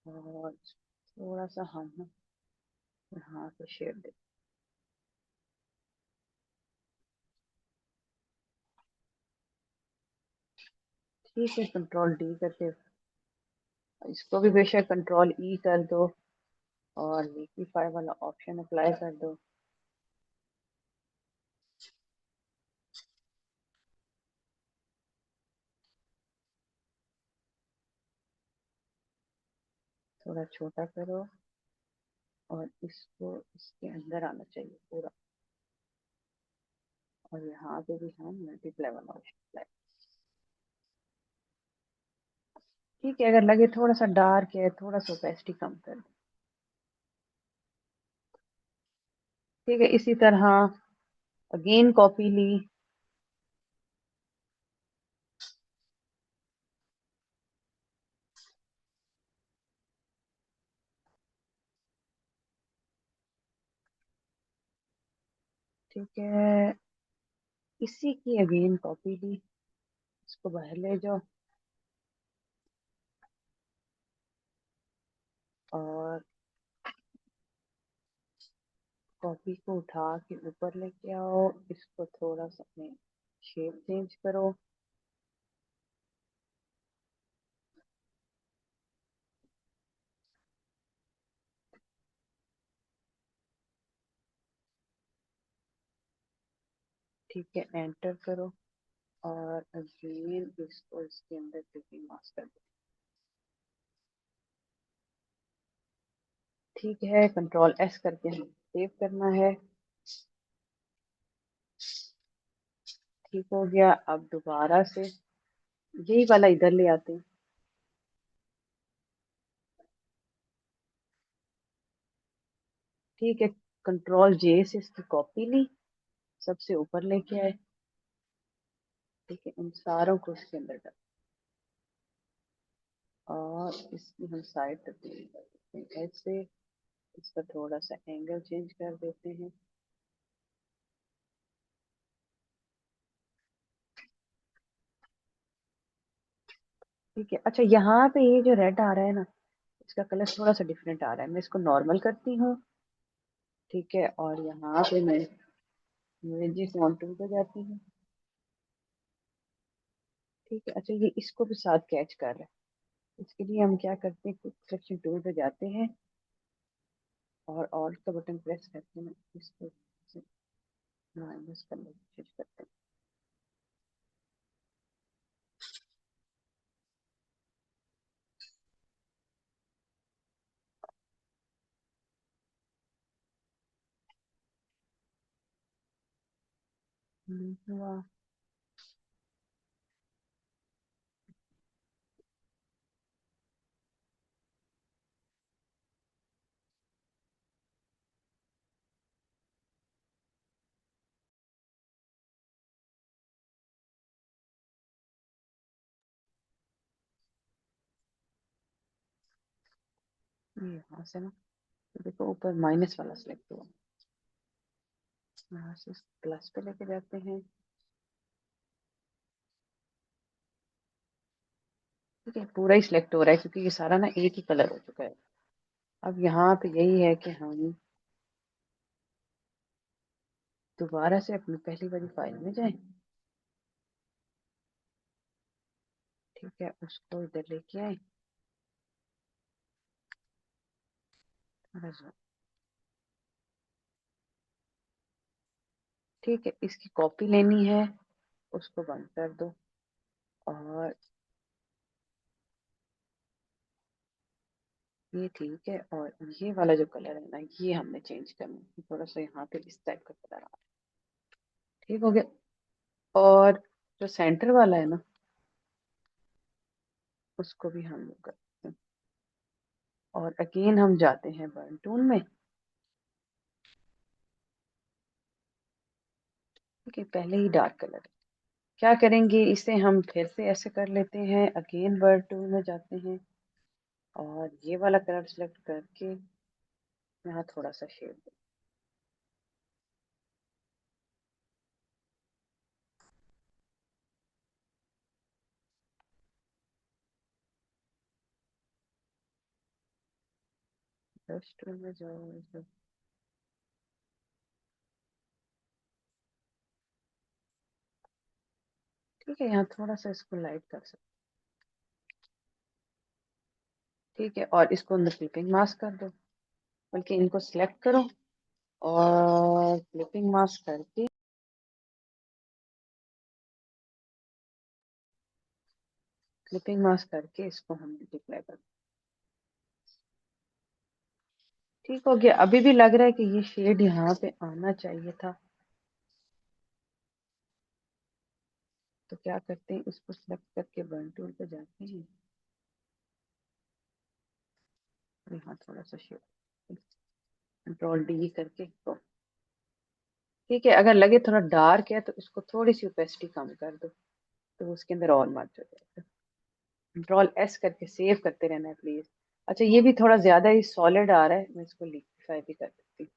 और थोड़ा सा हम यहाँ पे शेड देते हैं। ठीक है, कंट्रोल डी करके इसको भी बेशक कंट्रोल ई कर दो और लिक्विफाई वाला ऑप्शन अप्लाई कर दो। थोड़ा छोटा करो और इसको इसके अंदर आना चाहिए पूरा, और यहाँ पे भी हम मल्टीप्लाई वाला ऑप्शन अप्लाई। ठीक है, अगर लगे थोड़ा सा डार्क है थोड़ा सा ओपेसिटी कम कर दो। ठीक है, इसी तरह अगेन कॉपी ली, ठीक है, इसी की अगेन कॉपी ली, इसको बाहर ले जाओ और कॉपी को उठा के ऊपर लेके आओ, इसको थोड़ा सा अपने शेप चेंज करो। ठीक है, एंटर करो और अगेन इसको इसके अंदर क्लिकिंग मास्क कर दो। ठीक है, कंट्रोल एस करके हमें सेव करना है। ठीक हो गया, अब दोबारा से यही वाला इधर ले आते हैं। ठीक है, कंट्रोल जे से इसकी कॉपी ली, सबसे ऊपर लेके आए। ठीक है, इन सारों को इसके अंदर डाल और इसकी हम साइड तब्दील कर देते हैं ऐसे। इसका थोड़ा सा एंगल चेंज कर देते हैं। ठीक है, अच्छा यहाँ पे ये जो रेड आ रहा है ना, इसका कलर थोड़ा सा डिफरेंट आ रहा है। मैं इसको नॉर्मल करती हूँ। ठीक है, और यहाँ पे मैं इमेजेस मॉनिटर पे जाती हूँ। ठीक है, अच्छा ये इसको भी साथ कैच कर रहा है। इसके लिए हम क्या करते हैं, क्विक सिलेक्शन टूल पे जाते हैं और ऑल्ट का बटन प्रेस करते हैं, इसको माइनस करने की कोशिश करते हैं। वाह। ये यहाँ से ना, तो देखो ऊपर माइनस वाला सिलेक्ट हुआ, यहाँ से प्लस पे लेके जाते हैं। ठीक है, पूरा ही सिलेक्ट हो रहा है क्योंकि ये सारा ना एक ही कलर हो चुका है। अब यहाँ पे यही है कि हम दोबारा से अपनी पहली वाली फाइल में जाएं। ठीक है, उसको इधर लेके आए थोड़ा सा। ठीक है, इसकी कॉपी लेनी है, उसको बंद कर दो। और ये ठीक है, और ये वाला जो कलर है ना, ये हमने चेंज करना है, थोड़ा सा यहाँ पे इस टाइप का कलर आ रहा है। ठीक हो गया। और जो सेंटर वाला है ना, उसको भी हम लोग करते हैं। और अगेन हम जाते हैं बर्न टूल में। ठीक है, पहले ही डार्क कलर, क्या करेंगे इसे हम फिर से ऐसे कर लेते हैं, अगेन बर्न टूल में जाते हैं और ये वाला कलर सेलेक्ट करके यहाँ थोड़ा सा शेड दें। ब्रश टूल में जाओ। ठीक है, यहाँ थोड़ा सा इसको लाइट कर सकते। ठीक है, और इसको अंदर क्लिपिंग मास्क कर दो, बल्कि इनको सिलेक्ट करो और क्लिपिंग मास्क करके, क्लिपिंग मास्क करके इसको हम मल्टीप्लाई कर। ठीक हो गया। अभी भी लग रहा है कि ये शेड यहाँ पे आना चाहिए था, तो क्या करते हैं, इसको सिलेक्ट करके बर्न टूल पे जाते हैं, यहाँ थोड़ा सा शेड कंट्रोल डी करके इसको। ठीक है, अगर लगे थोड़ा डार्क है तो इसको थोड़ी सी ओपेसिटी कम कर दो, तो उसके अंदर और मर्ज हो जाएगा। कंट्रोल एस करके सेव करते रहना है प्लीज। अच्छा, ये भी थोड़ा ज्यादा ही सॉलिड आ रहा है, मैं इसको लिक्विफाई भी कर देती हूँ।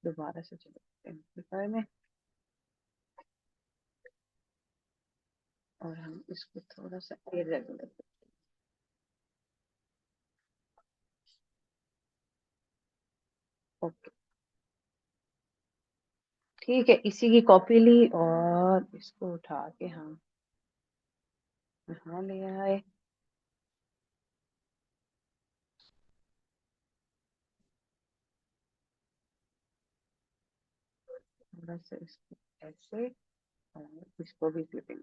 दोबारा से चलो लिक्विफाई में, और हम इसको थोड़ा सा इरेगुलर। ओके, ठीक है, इसी की कॉपी ली और इसको उठा के हम यहाँ ले आए। थोड़ा सा इसको ऐसे, और इसको भी क्लिपिंग।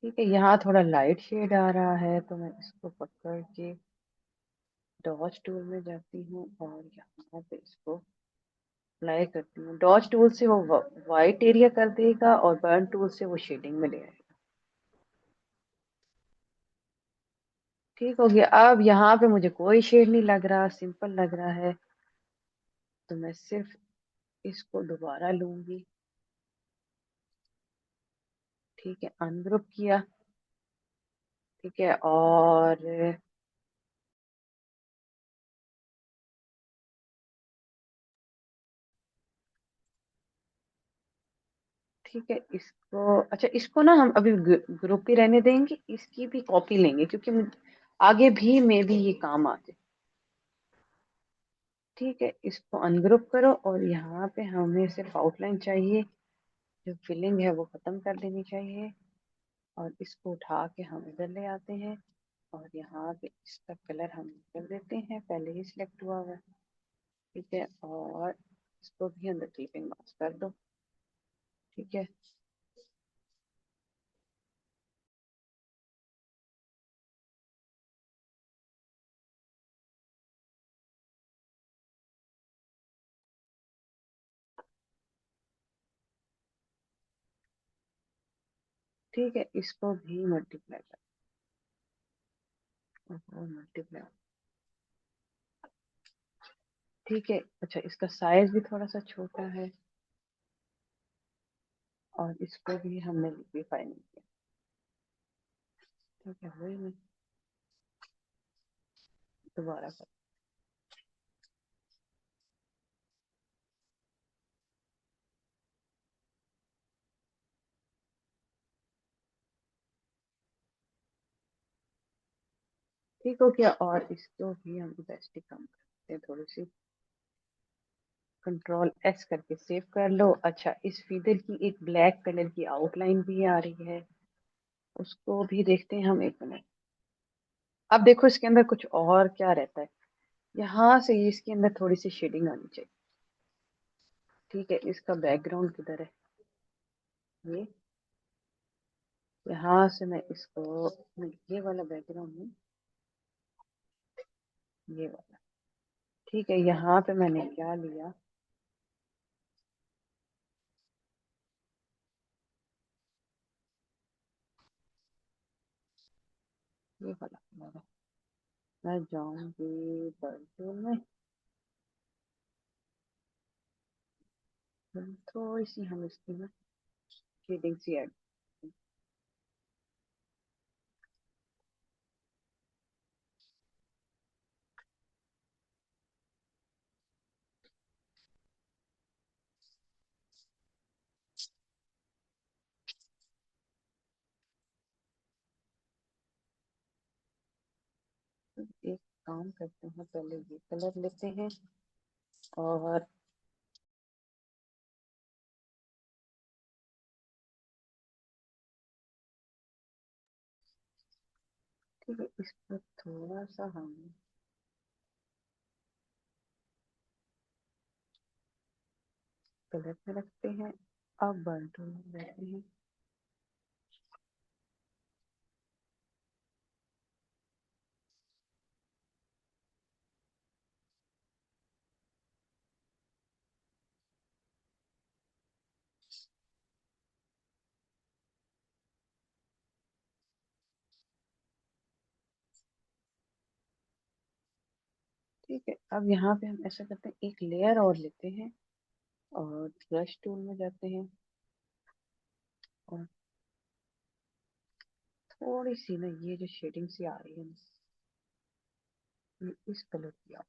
ठीक है, यहाँ थोड़ा लाइट शेड आ रहा है, तो मैं इसको पकड़ के डॉज टूल में जाती हूँ और यहाँ पे इसको अप्लाई करती हूँ। डॉज टूल से वो वाइट एरिया कर देगा और बर्न टूल से वो शेडिंग में ले आएगा। ठीक हो गया। अब यहाँ पे मुझे कोई शेड नहीं लग रहा, सिंपल लग रहा है, तो मैं सिर्फ इसको दोबारा लूंगी। ठीक है, अनग्रुप किया। ठीक है, और ठीक है, इसको, अच्छा इसको ना हम अभी ग्रुप ही रहने देंगे, इसकी भी कॉपी लेंगे क्योंकि आगे भी मे भी ये काम आ जाए। ठीक है, इसको अनग्रुप करो और यहाँ पे हमें सिर्फ आउटलाइन चाहिए, जो फिलिंग है वो खत्म कर देनी चाहिए, और इसको उठा के हम इधर ले आते हैं और यहाँ पे इसका कलर हम कर देते हैं, पहले ही सिलेक्ट हुआ हुआ है। ठीक है, और इसको भी अंदर क्लिपिंग मास्क कर दो। ठीक है, ठीक है, इसको भी मल्टीप्लाई कर, मल्टीप्लाई। ठीक है, अच्छा इसका साइज भी थोड़ा सा छोटा है, और इसको भी हमने लिक्विफाई नहीं किया। ठीक है, वही मैं दोबारा कर। ठीक हो गया, और इसको भी हम बेस्ट कम करते हैं थोड़ी सी। कंट्रोल एस करके सेव कर लो। अच्छा, इस फीदर की एक ब्लैक कलर की आउटलाइन भी आ रही है, उसको भी देखते हैं हम, 1 मिनट। अब देखो इसके अंदर कुछ और क्या रहता है, यहाँ से इसके अंदर थोड़ी सी शेडिंग आनी चाहिए। ठीक है, इसका बैकग्राउंड किधर है, ये यहाँ से मैं इसको, नहीं, ये वाला बैकग्राउंड नहीं, ये वाला। ठीक है, यहाँ पे मैंने क्या लिया, ये वाला। मैं जाऊंगी बर्तन में, थोड़ी सी हम इसकी ना शेडिंग सी ऐड। एक काम करते हैं, पहले ये कलर लेते हैं, और ठीक है, इस पर थोड़ा सा हम कलर में रखते हैं। अब बर्तन में रहते हैं। ठीक है, अब यहाँ पे हम ऐसा करते हैं, एक लेयर और लेते हैं, और ब्रश टूल में जाते हैं, और थोड़ी सी ना ये जो शेडिंग सी आ रही है ना, ये इस कलर की आ।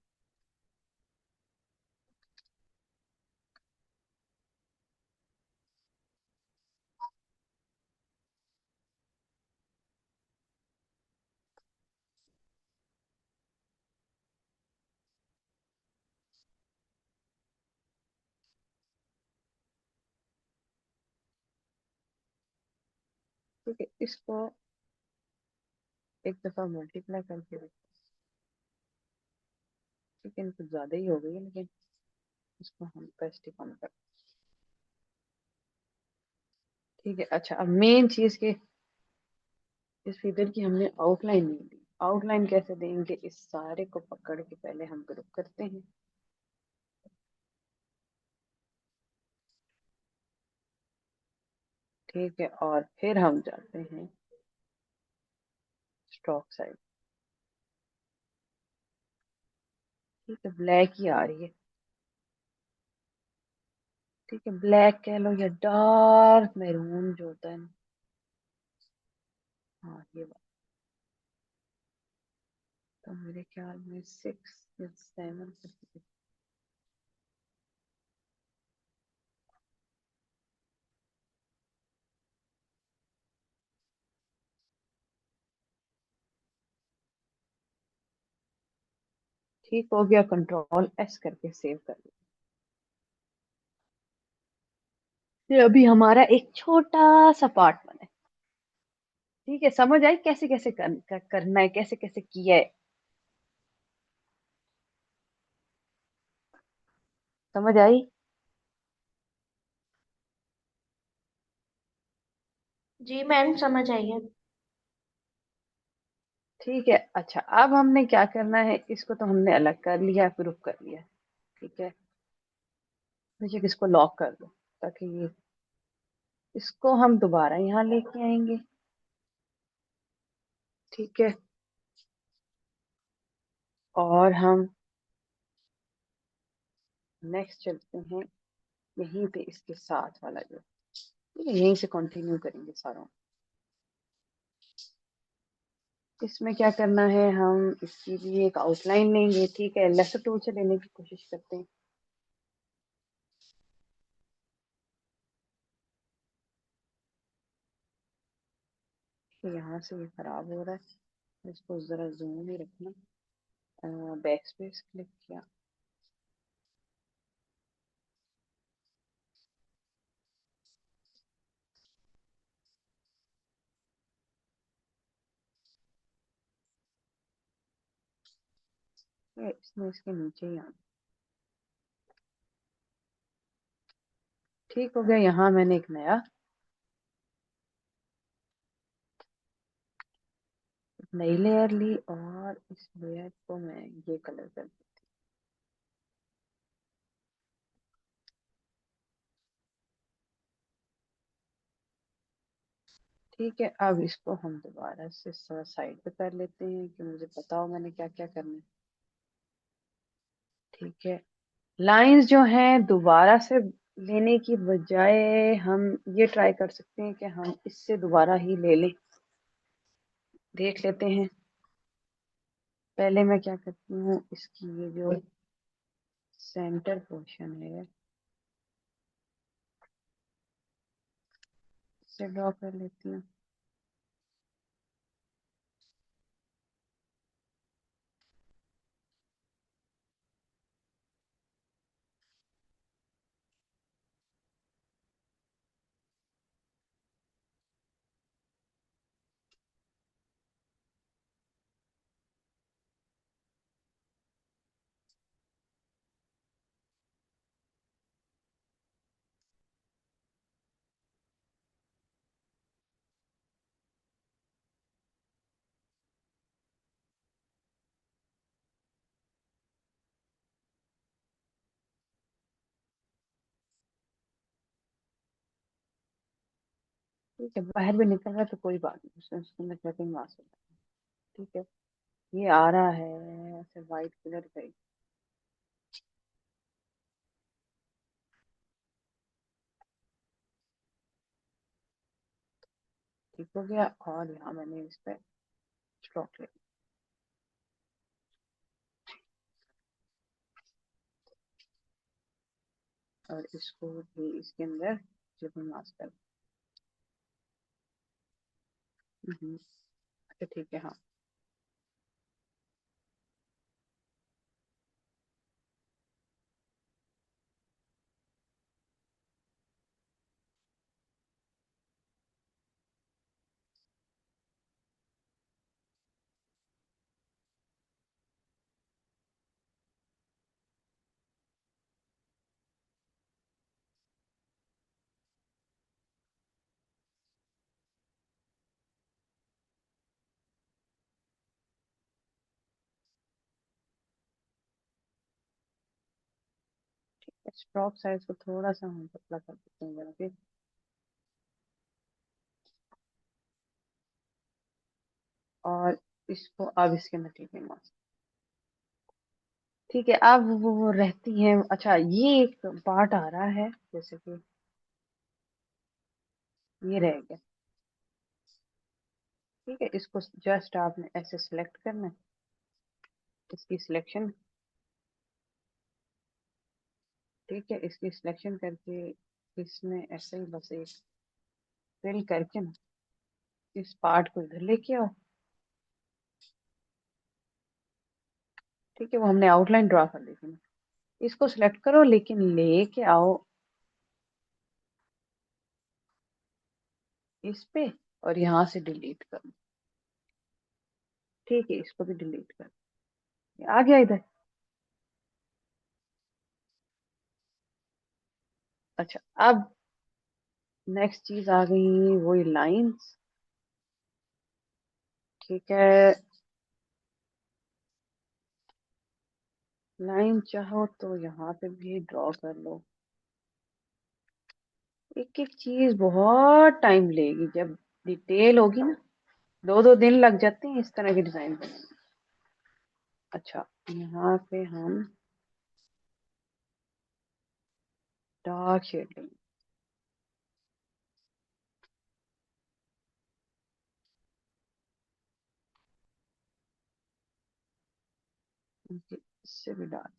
ठीक है, इसको एक दफा मल्टीप्लाई करके देखो। ठीक है, कुछ ज्यादा ही हो गई है, लेकिन इसको हम पेस्ट कम कर। ठीक है, अच्छा अब मेन चीज के, इस फिगर की हमने आउटलाइन नहीं दी। आउटलाइन कैसे देंगे, इस सारे को पकड़ के पहले हम ग्रुप करते हैं। ठीक है, और फिर हम जाते हैं स्ट्रोक साइड। ठीक है, ब्लैक ही आ रही है। ठीक है, ब्लैक कह लो या डार्क मैरून जो होता है ना, हाँ ये बात। तो मेरे ख्याल में 6 या 7। ठीक हो गया, कंट्रोल एस करके सेव कर लो। ये अभी हमारा एक छोटा सा पार्ट बना है। ठीक है, समझ आई कैसे कैसे करना है, कैसे कैसे किया है, समझ आई।
जी मैम समझ आई है।
ठीक है, अच्छा अब हमने क्या करना है, इसको तो हमने अलग कर लिया, ग्रुप कर लिया। ठीक है, मुझे इसको लॉक कर दो, ताकि ये इसको हम दोबारा यहाँ लेके आएंगे। ठीक है, और हम नेक्स्ट चलते हैं यहीं पे इसके साथ वाला जो, ठीक है, यहीं से कंटिन्यू करेंगे सारा। इसमें क्या करना है, हम इसकी भी एक आउटलाइन लेंगे। ठीक है, लेसर टूल से लेने की कोशिश करते हैं। तो यहाँ से ये खराब हो रहा है, इसको जरा जूम ही रखना। बैक स्पेस क्लिक किया। इसमें इसके नीचे ही आना। ठीक हो गया। यहाँ मैंने एक नई लेयर ली और इस लेयर को मैं ये कलर कर दी। ठीक है, अब इसको हम दोबारा से साइड पे कर लेते हैं कि मुझे पता हो मैंने क्या क्या करना है। ठीक है, लाइंस जो हैं दोबारा से लेने की बजाय हम ये ट्राई कर सकते हैं कि हम इससे दोबारा ही ले लें। देख लेते हैं। पहले मैं क्या करती हूँ, इसकी ये जो सेंटर पोर्शन है इसे ड्रॉ कर लेती हूँ। ठीक है, बाहर भी निकल रहा है तो कोई बात नहीं, उसमें उसके अंदर कटिंग मार्क्स होता है। ठीक है, ये आ रहा है ऐसे वाइट कलर का ही। ठीक हो गया, और यहाँ मैंने इस पे स्ट्रोक ले, और इसको भी इसके अंदर क्लिपिंग मास्क कर। अच्छा ठीक है, हाँ। स्ट्रोक साइज को थोड़ा सा हम पतला कर देते हैं जरा फिर। और इसको अब इसके अंदर क्लिपिंग मास्क। ठीक है, अब वो रहती है। अच्छा, ये एक पार्ट आ रहा है जैसे कि ये रह गया। ठीक है, इसको जस्ट आपने ऐसे सिलेक्ट करना है, इसकी सिलेक्शन। ठीक है, इसकी सिलेक्शन करके इसमें ऐसे ही बस एक फिल करके ना इस पार्ट को इधर लेके आओ। ठीक है, वो हमने आउटलाइन ड्रा कर ली थी। इसको सिलेक्ट करो लेकिन लेके आओ इस पे, और यहाँ से डिलीट करो। ठीक है, इसको भी डिलीट कर, आ गया इधर। अच्छा, अब नेक्स्ट चीज आ गई वही लाइंस। ठीक है, लाइन चाहो तो यहाँ पे भी ड्रॉ कर लो। एक एक चीज बहुत टाइम लेगी, जब डिटेल होगी ना, 2 2 दिन लग जाते हैं इस तरह के डिजाइन बनाने में। अच्छा, यहाँ पे हम डार्क शेड लेंगे, इससे भी डार्क।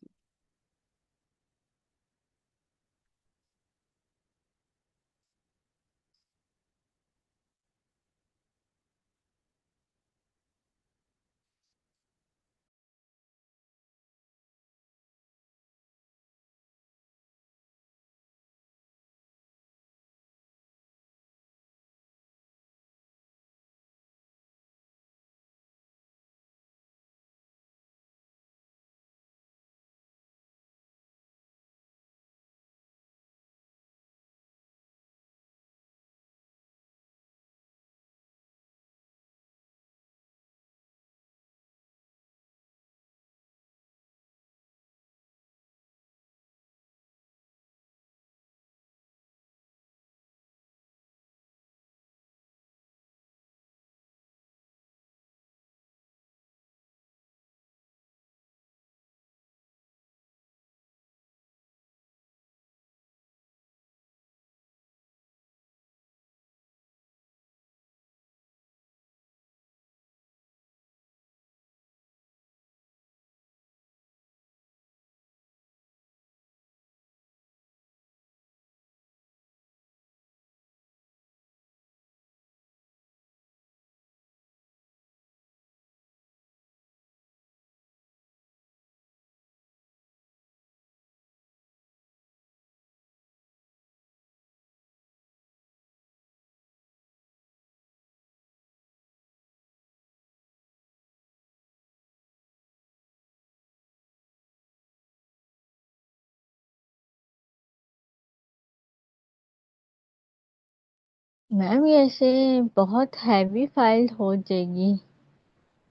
मैम ये ऐसे बहुत हैवी फाइल हो जाएगी,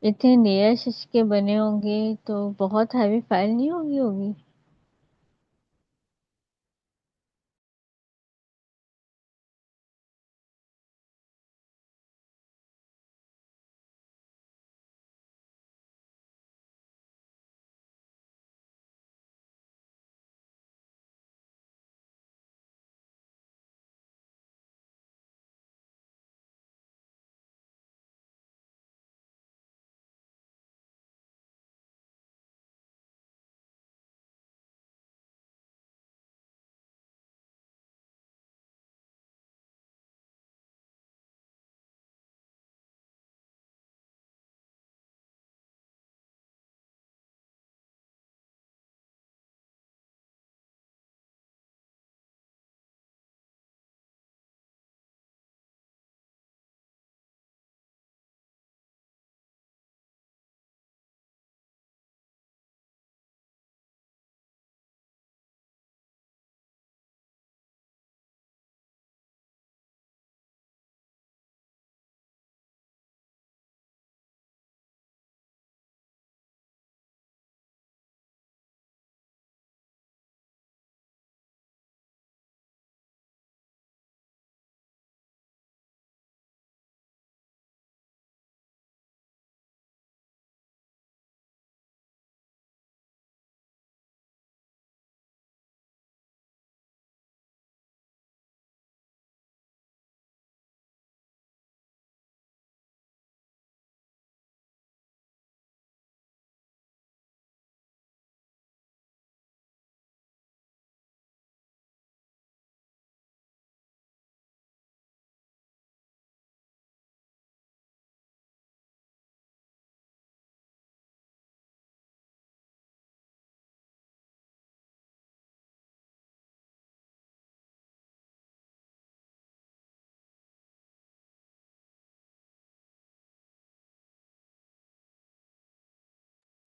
इतने लेयर्स इसके बने होंगे तो बहुत हैवी फाइल नहीं होगी।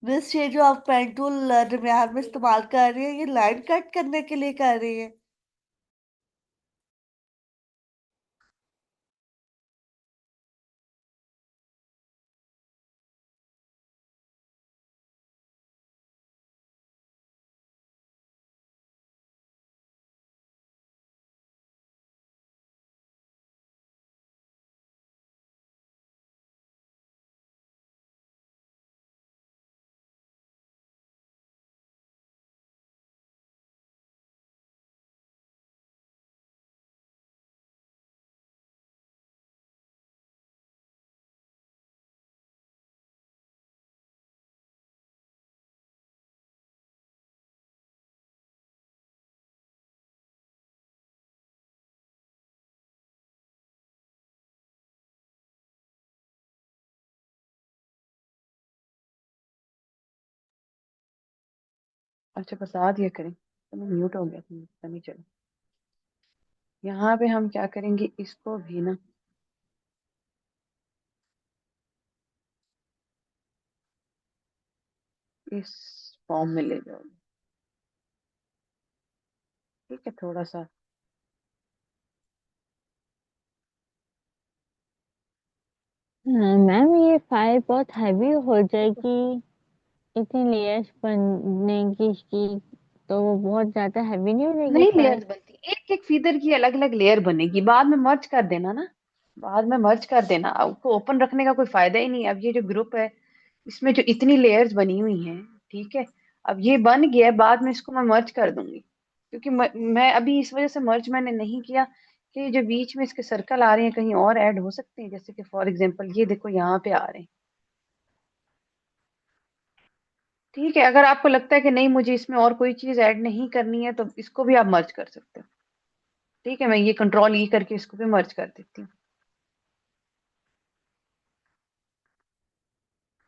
मिस, ये जो आप पेन टूल दरमियान में इस्तेमाल कर रही है, ये लाइन कट करने के लिए कर रही है?
अच्छा बता दिया करें, तो मैं म्यूट हो गया था, पता नहीं चला। यहाँ पे हम क्या करेंगे, इसको भी ना इस फॉर्म में ले जाओगे। ठीक है, थोड़ा सा
मैम ये फाइल बहुत हैवी हो जाएगी, इतनी लेयर्स बनने की तो वो बहुत ज्यादा हैवी नहीं हो जाएगी
नहीं
फाइल?
लेयर्स बनती, एक एक फीदर की अलग अलग लेयर बनेगी, बाद में मर्ज कर देना ना। बाद में मर्ज कर देना, आपको ओपन रखने का कोई फायदा ही नहीं है। अब ये जो ग्रुप है, इसमें जो इतनी लेयर्स बनी हुई हैं, ठीक है, अब ये बन गया है, बाद में इसको मैं मर्ज कर दूंगी। क्योंकि मैं अभी इस वजह से मर्ज मैंने नहीं किया कि जो बीच में इसके सर्कल आ रहे हैं कहीं और ऐड हो सकते हैं, जैसे कि फॉर एग्जांपल ये देखो यहाँ पे आ रहे हैं। ठीक है, अगर आपको लगता है कि नहीं मुझे इसमें और कोई चीज ऐड नहीं करनी है, तो इसको भी आप मर्ज कर सकते हो। ठीक है, मैं ये कंट्रोल ई करके इसको भी मर्ज कर देती हूँ।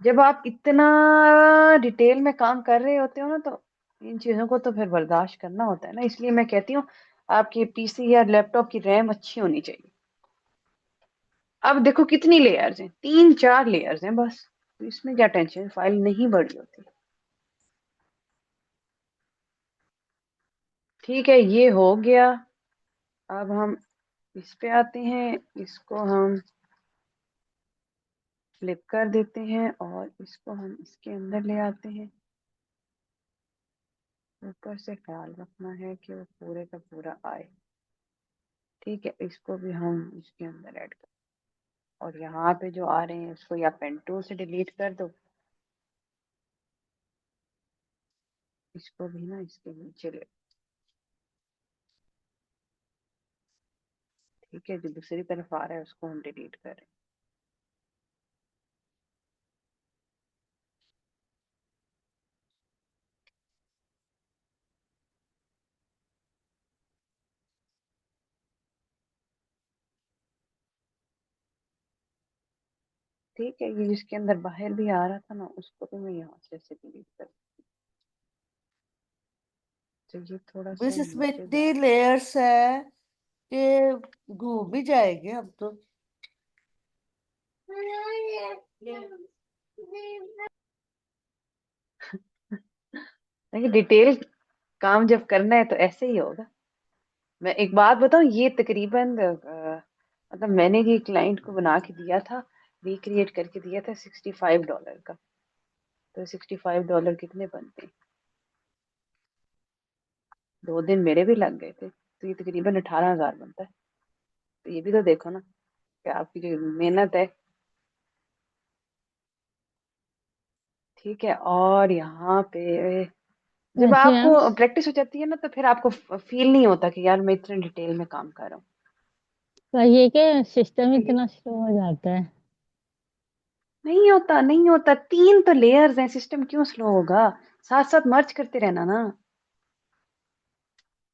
जब आप इतना डिटेल में काम कर रहे होते हो ना, तो इन चीजों को तो फिर बर्दाश्त करना होता है ना, इसलिए मैं कहती हूँ आपकी पीसी या लैपटॉप की रैम अच्छी होनी चाहिए। अब देखो कितनी लेयर्स हैं, 3 4 लेयर्स हैं बस, तो इसमें क्या टेंशन, फाइल नहीं बड़ी होती। ठीक है, ये हो गया। अब हम इस पे आते हैं, इसको हम फ्लिप कर देते हैं और इसको हम इसके अंदर ले आते हैं। ऊपर से ख्याल रखना है कि वो पूरे का पूरा आए। ठीक है, इसको भी हम इसके अंदर ऐड कर, और यहाँ पे जो आ रहे हैं इसको या पेन टूल से डिलीट कर दो, इसको भी ना इसके नीचे ले। ठीक है, जो दूसरी तरफ आ रहा है उसको हम डिलीट करें। ठीक है, ये जिसके अंदर बाहर भी आ रहा था ना, उसको भी मैं यहाँ से ऐसे डिलीट कर, तो ये थोड़ा सा
बस इसमें
नीचे जा।
इतनी लेयर्स है कि घूम ही जाएंगे हम तो।
देखिए, डिटेल काम जब करना है तो ऐसे ही होगा। मैं एक बात बताऊं, ये तकरीबन मतलब मैंने ये क्लाइंट को बना के दिया था, रिक्रिएट करके दिया था $65 का। तो $65 कितने बनते हैं, 2 दिन मेरे भी लग गए थे, तो ये तकरीबन 18,000 बनता है। तो ये भी तो देखो ना कि आपकी जो मेहनत है। ठीक है, और यहाँ पे जब
वैसे
आपको
मैम
प्रैक्टिस हो जाती है ना, तो फिर आपको फील नहीं होता कि यार मैं इतने डिटेल में काम कर रहा हूँ।
कहिए कि सिस्टम इतना स्लो हो जाता है।
नहीं होता, नहीं होता, 3 तो लेयर्स हैं, सिस्टम क्यों स्लो होगा। साथ साथ मर्ज करते रहना ना।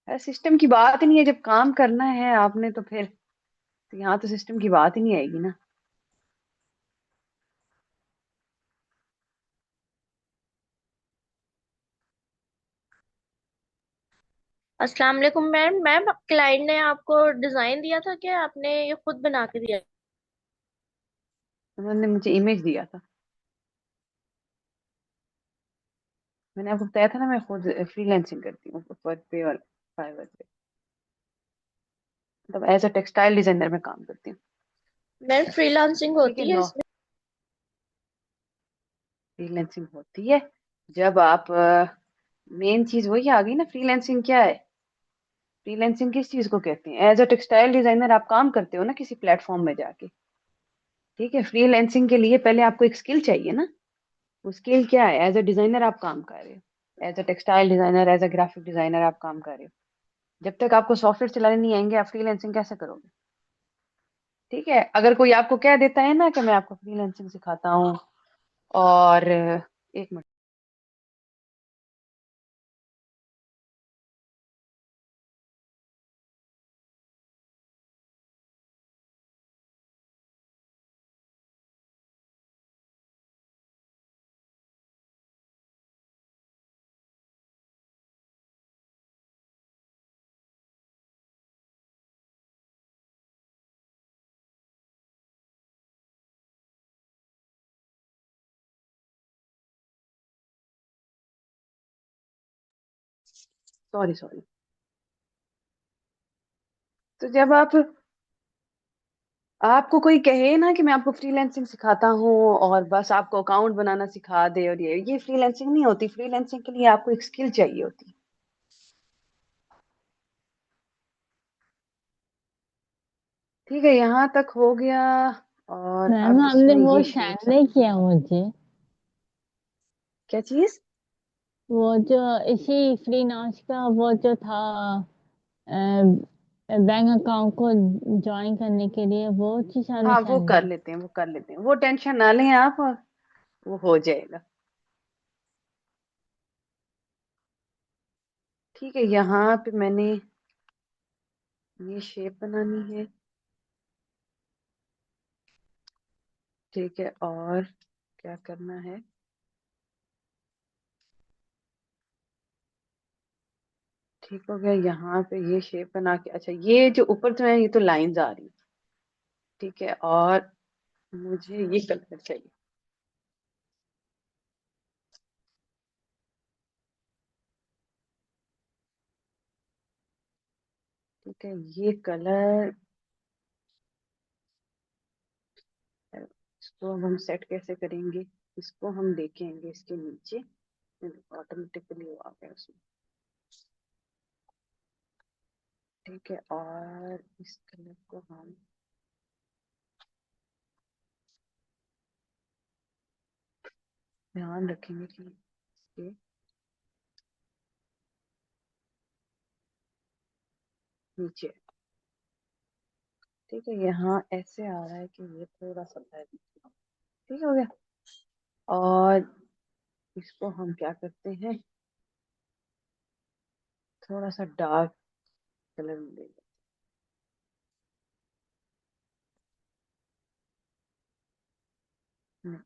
सिस्टम की बात ही नहीं है, जब काम करना है आपने तो फिर तो यहाँ तो सिस्टम की बात ही नहीं आएगी ना।
अस्सलाम वालेकुम मैम। मैम, क्लाइंट ने आपको डिजाइन दिया था कि आपने ये खुद बना के दिया?
उन्होंने मुझे इमेज दिया था। मैंने आपको बताया था ना, मैं खुद फ्रीलांसिंग करती हूँ वर्क पे और फाइवर पे, मतलब एज अ टेक्सटाइल डिजाइनर में काम करती हूँ।
मैम, फ्रीलांसिंग
ठीक है,
होती है
नो,
इसमें?
फ्रीलांसिंग होती है जब आप मेन चीज वही आ गई ना, फ्रीलांसिंग क्या है। फ्रीलांसिंग किस चीज को कहते हैं, एज अ टेक्सटाइल डिजाइनर आप काम करते हो ना किसी प्लेटफॉर्म में जाके। ठीक है, फ्रीलांसिंग के लिए पहले आपको एक स्किल चाहिए ना। वो स्किल क्या है, एज अ डिजाइनर आप काम कर रहे हो, as a textile designer, as a graphic designer आप काम कर रहे हो। जब तक आपको सॉफ्टवेयर चलाने नहीं आएंगे, आप फ्रीलांसिंग कैसे करोगे। ठीक है, अगर कोई आपको कह देता है ना कि मैं आपको फ्रीलांसिंग सिखाता हूँ, और एक मिनट, सॉरी सॉरी। तो जब आप, आपको कोई कहे ना कि मैं आपको फ्रीलांसिंग सिखाता हूँ और बस आपको अकाउंट बनाना सिखा दे, और ये फ्रीलांसिंग नहीं होती। फ्रीलांसिंग के लिए आपको एक स्किल चाहिए होती। ठीक है, यहाँ तक हो गया। और
मैम
अब
आपने
इसमें
वो
ये
सेंड
शेप्स,
नहीं किया मुझे,
क्या चीज?
वो जो इसी फ्री नाच का वो जो था, बैंक अकाउंट को ज्वाइन करने के लिए, वो चीज आपने
हाँ वो
सेंड
कर
नहीं।
लेते हैं, वो कर लेते हैं, वो टेंशन ना लें आप, वो हो जाएगा। ठीक है, यहाँ पे मैंने ये शेप बनानी है। ठीक है, और क्या करना है? ठीक हो गया। यहाँ पे ये शेप बना के, अच्छा ये जो ऊपर जो है ये तो लाइंस आ रही। ठीक है, और मुझे ये कलर चाहिए। ठीक है, ये कलर, इसको हम सेट कैसे करेंगे? इसको हम देखेंगे इसके नीचे, ऑटोमेटिकली वो आ गया उसमें। ठीक है, और इस कलर को हम ध्यान रखेंगे कि इसके नीचे। ठीक है, यहाँ ऐसे आ रहा है कि ये थोड़ा सा है। ठीक हो गया। और इसको हम क्या करते हैं, थोड़ा सा डार्क कलर में ले लेते हैं।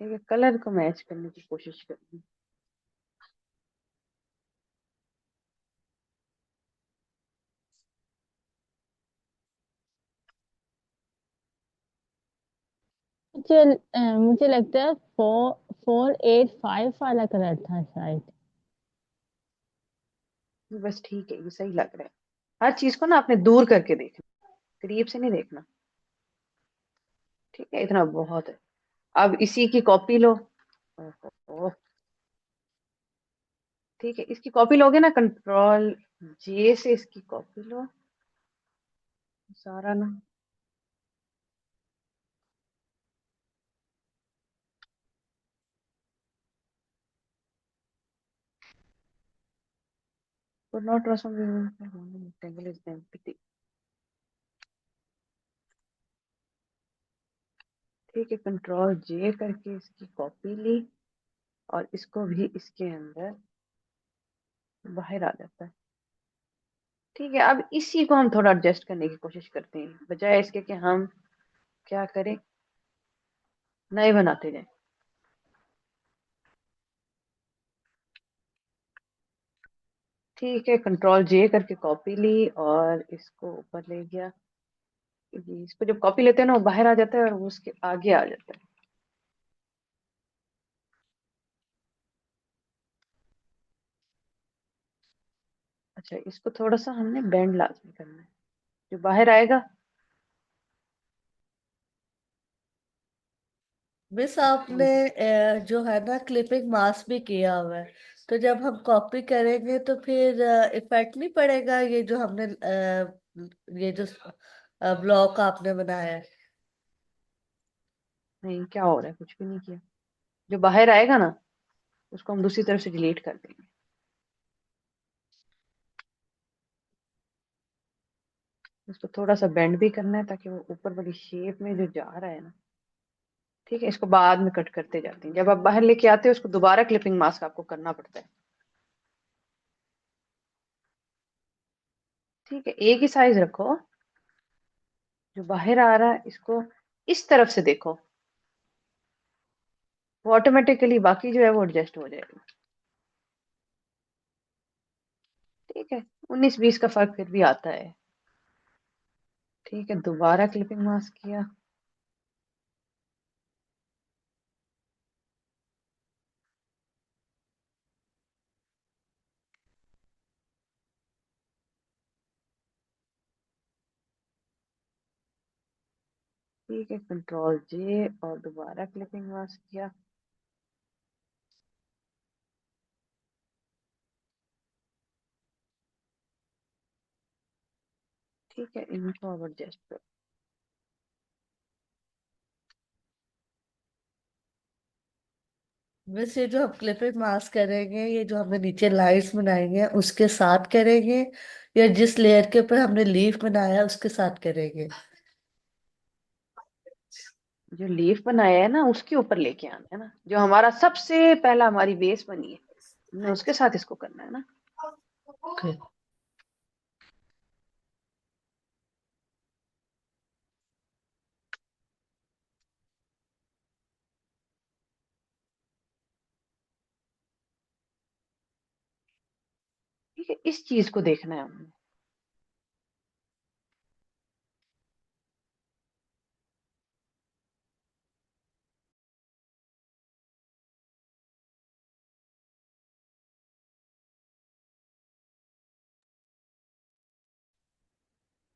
ठीक है, कलर को मैच करने की कोशिश करेंगे।
मुझे लगता है 485 वाला कलर था शायद।
बस ठीक है, ये सही लग रहा है। हर चीज को ना आपने दूर करके देखना, करीब से नहीं देखना। ठीक है, इतना बहुत है। अब इसी की कॉपी लो। ओहो, ठीक है, इसकी कॉपी लोगे ना, कंट्रोल जे से इसकी कॉपी लो, सारा ना। could not transform rectangle is empty। ठीक है, कंट्रोल जे करके इसकी कॉपी ली, और इसको भी इसके अंदर बाहर आ जाता है। ठीक है, अब इसी को हम थोड़ा एडजस्ट करने की कोशिश करते हैं, बजाय इसके कि हम क्या करें, नए बनाते जाएं। ठीक है, कंट्रोल जे करके कॉपी ली और इसको ऊपर ले गया। इसको जब कॉपी लेते हैं ना, वो बाहर आ जाता है और वो उसके आगे आ जाता है। अच्छा, इसको थोड़ा सा हमने बेंड लाजमी करना है, जो बाहर आएगा।
मिस आपने जो है ना क्लिपिंग मास्क भी किया हुआ है, तो जब हम कॉपी करेंगे तो फिर इफेक्ट नहीं पड़ेगा ये जो हमने ये जो ब्लॉक आपने बनाया है।
नहीं, क्या हो रहा है, कुछ भी नहीं किया। जो बाहर आएगा ना, उसको हम दूसरी तरफ से डिलीट कर देंगे। उसको थोड़ा सा बेंड भी करना है ताकि वो ऊपर वाली शेप में जो जा रहा है ना। ठीक है, इसको बाद में कट करते जाते हैं, जब आप बाहर लेके आते हो उसको दोबारा क्लिपिंग मास्क आपको करना पड़ता है। ठीक है, एक ही साइज रखो। जो बाहर आ रहा है इसको इस तरफ से देखो, वो ऑटोमेटिकली बाकी जो है वो एडजस्ट हो जाएगा। ठीक है, 19-20 का फर्क फिर भी आता है। ठीक है, दोबारा क्लिपिंग मास्क किया। ठीक है, कंट्रोल जे और दोबारा क्लिपिंग मास्क किया। ठीक है, इनको अब एडजस्ट करो।
बस ये जो हम क्लिपिंग मास्क करेंगे, ये जो हमने नीचे लाइंस बनाएंगे उसके साथ करेंगे, या जिस लेयर के ऊपर हमने लीफ बनाया उसके साथ करेंगे?
जो लीफ बनाया है ना उसके ऊपर लेके आना है ना, जो हमारा सबसे पहला हमारी बेस बनी है, हमने उसके साथ इसको करना है ना।
ओके।
ठीक है, इस चीज को देखना है हमने।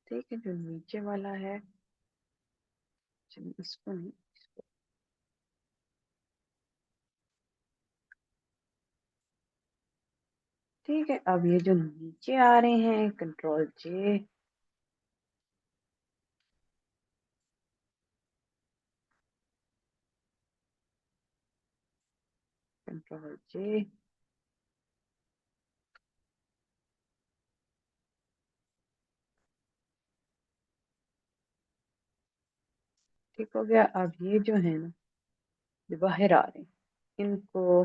ठीक है, जो नीचे वाला है, चलिए इसको नहीं, इसको। ठीक है, अब ये जो नीचे आ रहे हैं, कंट्रोल जे, कंट्रोल जे। ठीक हो गया। अब ये जो है ना, जो बाहर आ रहे हैं, इनको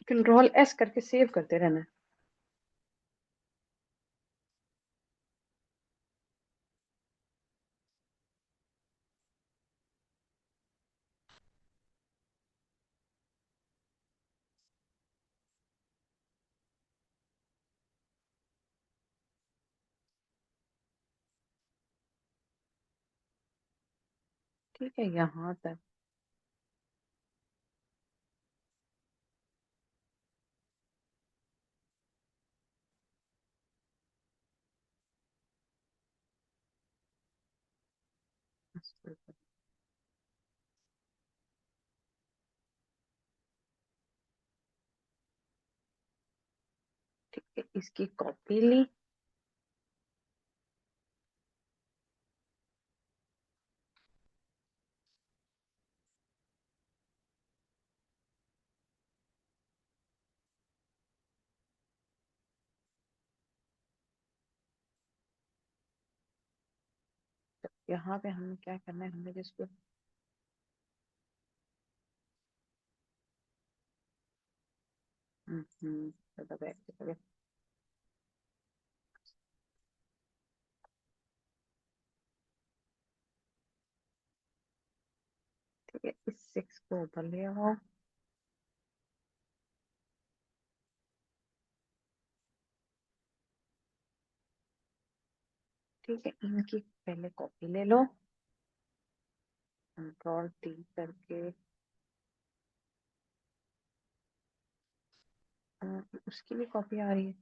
कंट्रोल एस करके सेव करते रहना है। ठीक है, यहाँ तक। ठीक है, इसकी कॉपी ली। यहाँ पे हमें क्या करना है, हमें जिसको चलो बैठ के चलो। ठीक है, इस सिक्स को ऊपर ले आओ। ठीक है, इनकी पहले कॉपी ले लो, कंट्रोल टी करके। उसकी भी कॉपी आ रही है।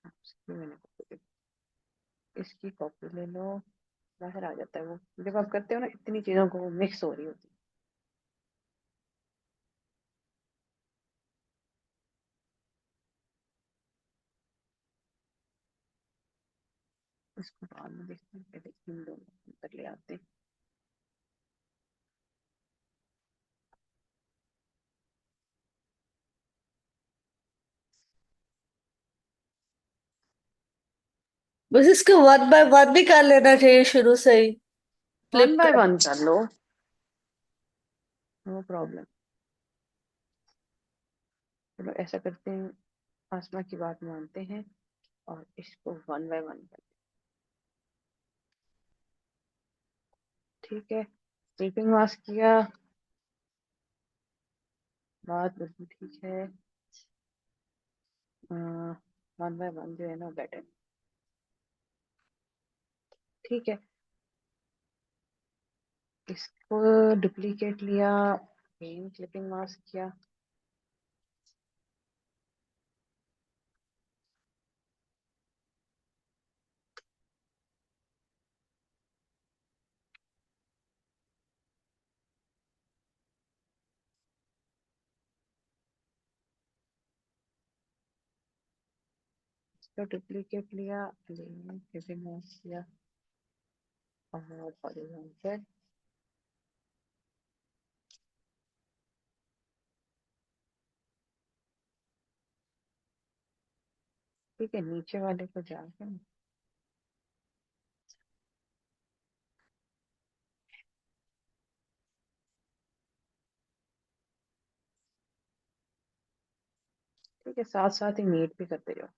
उसकी मैंने कॉपी ली। इसकी कॉपी ले लो। बाहर आ जाता है वो, जब आप करते हो ना इतनी चीजों को, मिक्स हो रही होती है। इसको बाद में देखते हैं, पहले इन दोनों को अंदर ले आते हैं।
बस इसको वन बाय वन भी कर लेना चाहिए शुरू से ही,
वन
फ्लिप
बाय
कर।
वन कर लो, नो प्रॉब्लम। चलो ऐसा करते हैं, आसमा की बात मानते हैं और इसको वन बाय वन कर। ठीक है, स्लीपिंग मास्क किया, बात बिल्कुल ठीक है। वन बाय वन जो है ना बेटर। ठीक है, इसको डुप्लीकेट लिया, पेन क्लिपिंग मास्क किया। इसका डुप्लीकेट लिया, किया और हॉरिजॉन्टल। ठीक है, नीचे वाले को जाके ना, ठीक है, साथ साथ ही नीट भी करते जाओ।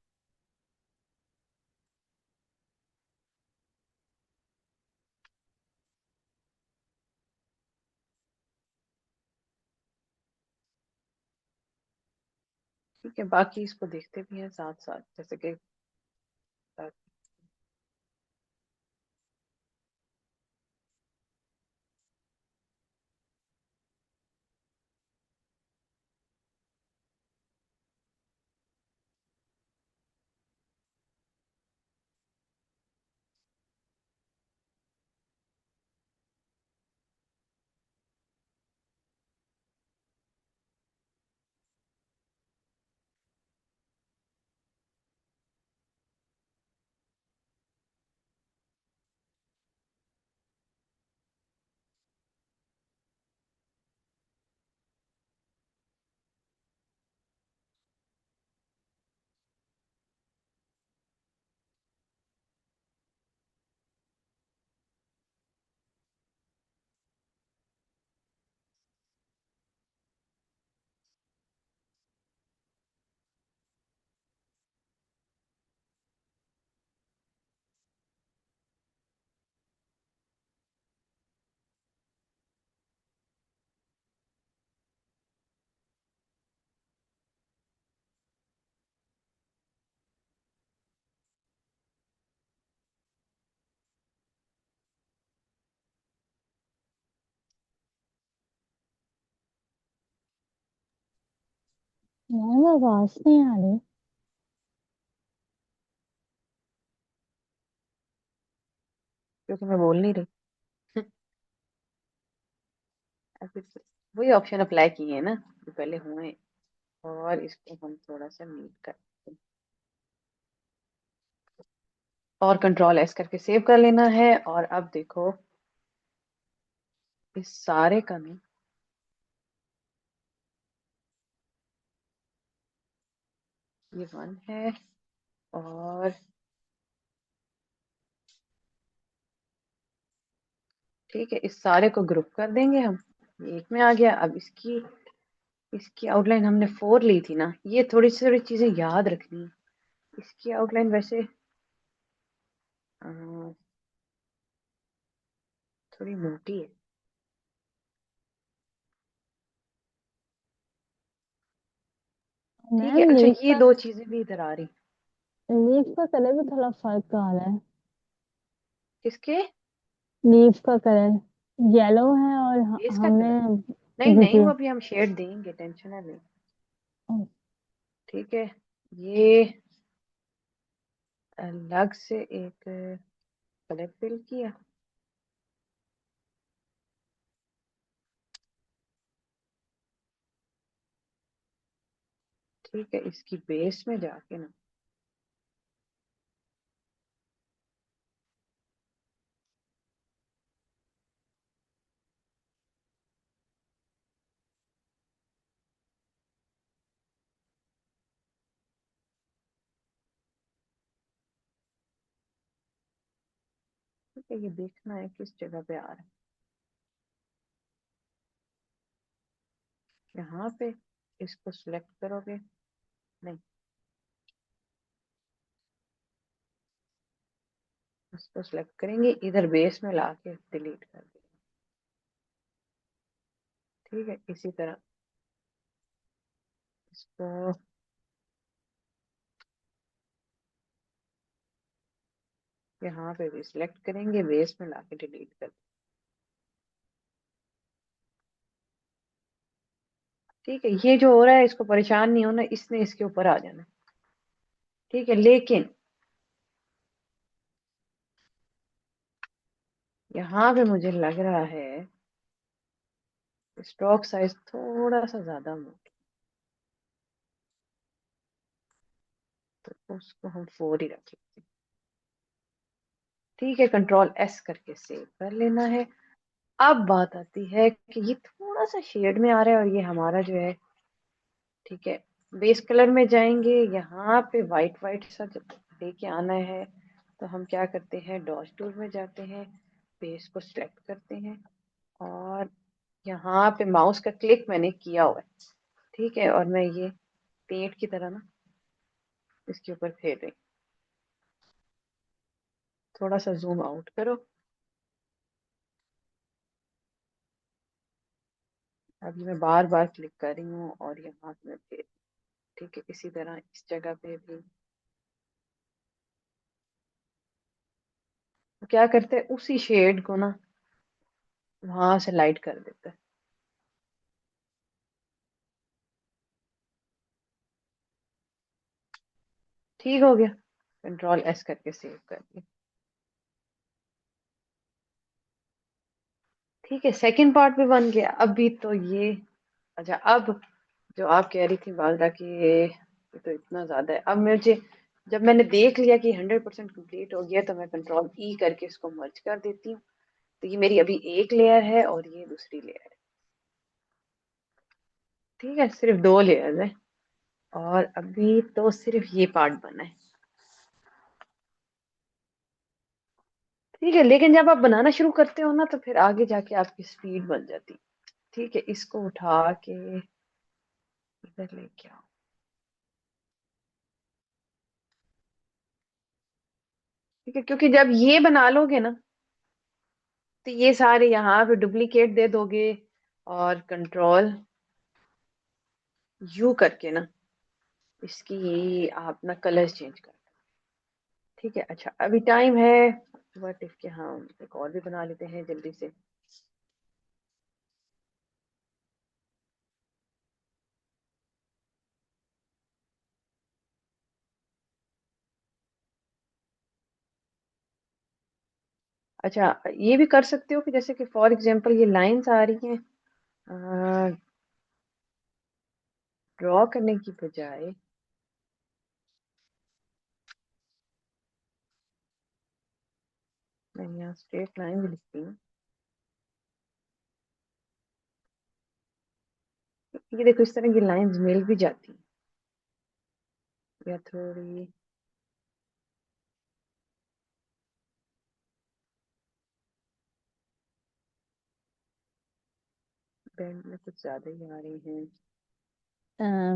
ठीक है, बाकी इसको देखते भी हैं साथ साथ, जैसे कि
मैम आवाज नहीं आ रही।
क्योंकि मैं बोल नहीं रही। ऐसे वही ऑप्शन अप्लाई किए हैं ना जो पहले हुए, और इसको हम थोड़ा सा नीट करते हैं और कंट्रोल एस करके सेव कर लेना है। और अब देखो इस सारे का ना, ये 1 है, और ठीक है, इस सारे को ग्रुप कर देंगे हम। ये एक में आ गया। अब इसकी इसकी आउटलाइन हमने 4 ली थी ना, ये थोड़ी सी थोड़ी चीजें याद रखनी है। इसकी आउटलाइन वैसे अ, थोड़ी मोटी है। ठीक है,
मैम
अच्छा, ये दो चीजें भी इधर आ रही।
लीफ का कलर भी थोड़ा फर्क आ रहा है।
किसके?
लीफ का कलर येलो है और
बेस का
हमने
कलर? नहीं
जी
नहीं,
जी।
वो अभी हम शेड देंगे, टेंशन है नहीं। ठीक है, ये अलग से एक कलर फिल किया। ठीक है, इसकी बेस में जाके ना, ठीक है, ये देखना है किस जगह पे आ रहा है। यहाँ पे इसको सिलेक्ट करोगे? नहीं, इसको सिलेक्ट करेंगे, इधर बेस में लाके डिलीट कर देंगे। ठीक है, इसी तरह इसको यहाँ पे भी सिलेक्ट करेंगे, बेस में लाके डिलीट कर देंगे। ठीक है, ये जो हो रहा है इसको परेशान नहीं होना, इसने इसके ऊपर आ जाना। ठीक है, लेकिन यहाँ पे मुझे लग रहा है स्ट्रोक साइज थोड़ा सा ज्यादा मोटा, तो उसको हम 4 ही रख लेते हैं। ठीक है, कंट्रोल एस करके सेव कर लेना है। अब बात आती है कि ये थोड़ा सा शेड में आ रहा है और ये हमारा जो है, ठीक है, बेस कलर में जाएंगे, यहाँ पे वाइट वाइट सा जब लेके आना है तो हम क्या करते हैं, डॉट टूल में जाते हैं, बेस को सिलेक्ट करते हैं और यहाँ पे माउस का क्लिक मैंने किया हुआ है, ठीक है, और मैं ये पेंट की तरह ना इसके ऊपर फेर रही। थोड़ा सा जूम आउट करो। अभी मैं बार बार क्लिक कर रही हूँ और यहाँ पे मैं फेर, ठीक है, इसी तरह इस जगह पे भी। तो क्या करते हैं, उसी शेड को ना वहां से लाइट कर देते हैं। ठीक हो गया, कंट्रोल एस करके सेव कर दिया। ठीक है, सेकंड पार्ट भी बन गया। अभी तो ये, अच्छा, अब जो आप कह रही थी बालदा कि ये तो इतना ज्यादा है, अब मुझे जब मैंने देख लिया कि 100% कंप्लीट हो गया तो मैं कंट्रोल ई करके इसको मर्ज कर देती हूँ। तो ये मेरी अभी एक लेयर है और ये दूसरी लेयर है। ठीक है, सिर्फ 2 लेयर्स है और अभी तो सिर्फ ये पार्ट बना है। ठीक है, लेकिन जब आप बनाना शुरू करते हो ना तो फिर आगे जाके आपकी स्पीड बन जाती है। ठीक है, इसको उठा के इधर लेके आओ। ठीक है, क्योंकि जब ये बना लोगे ना तो ये सारे यहाँ पे डुप्लीकेट दे दोगे और कंट्रोल यू करके ना इसकी आप ना कलर्स चेंज कर। ठीक है, अच्छा, अभी टाइम है, व्हाट इफ के हम एक और भी बना लेते हैं जल्दी से। अच्छा, ये भी कर सकते हो कि जैसे कि फॉर एग्जांपल ये लाइंस आ रही हैं, ड्रॉ करने की बजाय मैं यहाँ स्ट्रेट लाइन भी लिखती हूँ। ये देखो, इस तरह की लाइंस मिल भी जाती हैं या थोड़ी बैंड में कुछ ज्यादा ही आ रही हैं।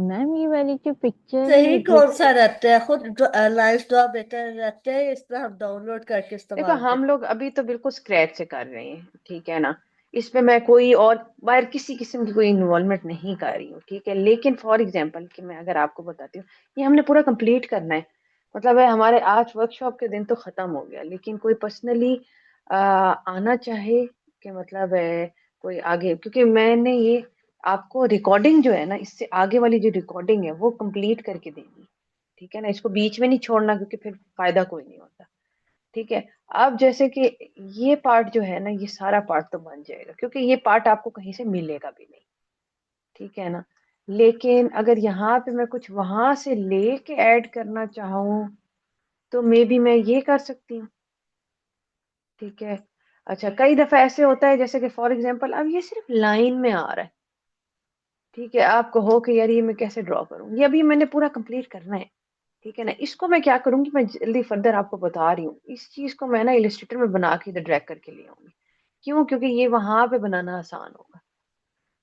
मैम ये वाली जो पिक्चर है
सही
ये
कौन
ग्रुप।
सा रहता है? खुद लाइन्स ड्रॉ बेटर रहते हैं, इस तरह हम डाउनलोड करके
देखो,
इस्तेमाल
हम
करते
लोग अभी तो बिल्कुल स्क्रैच से कर रहे हैं, ठीक है ना। इसमें मैं कोई और बाहर किसी किस्म की कोई इन्वॉल्वमेंट नहीं कर रही हूँ, ठीक है। लेकिन फॉर एग्जांपल कि मैं अगर आपको बताती हूँ, ये हमने पूरा कंप्लीट करना है। मतलब है हमारे आज वर्कशॉप के दिन तो खत्म हो गया, लेकिन कोई पर्सनली आना चाहे कि मतलब है कोई आगे, क्योंकि मैंने ये आपको रिकॉर्डिंग जो है ना, इससे आगे वाली जो रिकॉर्डिंग है वो कंप्लीट करके देनी, ठीक है ना। इसको बीच में नहीं छोड़ना क्योंकि फिर फायदा कोई नहीं होता। ठीक है, अब जैसे कि ये पार्ट जो है ना, ये सारा पार्ट तो बन जाएगा क्योंकि ये पार्ट आपको कहीं से मिलेगा भी नहीं, ठीक है ना। लेकिन अगर यहाँ पे मैं कुछ वहां से लेके ऐड करना चाहूँ तो मे बी मैं ये कर सकती हूँ, ठीक है। अच्छा, कई दफा ऐसे होता है जैसे कि फॉर एग्जांपल अब ये सिर्फ लाइन में आ रहा है, ठीक है, आप कहो कि यार ये मैं कैसे ड्रॉ करूँ, ये अभी मैंने पूरा कंप्लीट करना है, ठीक है ना। इसको मैं क्या करूंगी, मैं जल्दी फर्दर आपको बता रही हूँ, इस चीज को मैं ना इलस्ट्रेटर में बना के इधर ड्रैग करके ले आऊंगी। क्यों? क्योंकि ये वहां पे बनाना आसान होगा,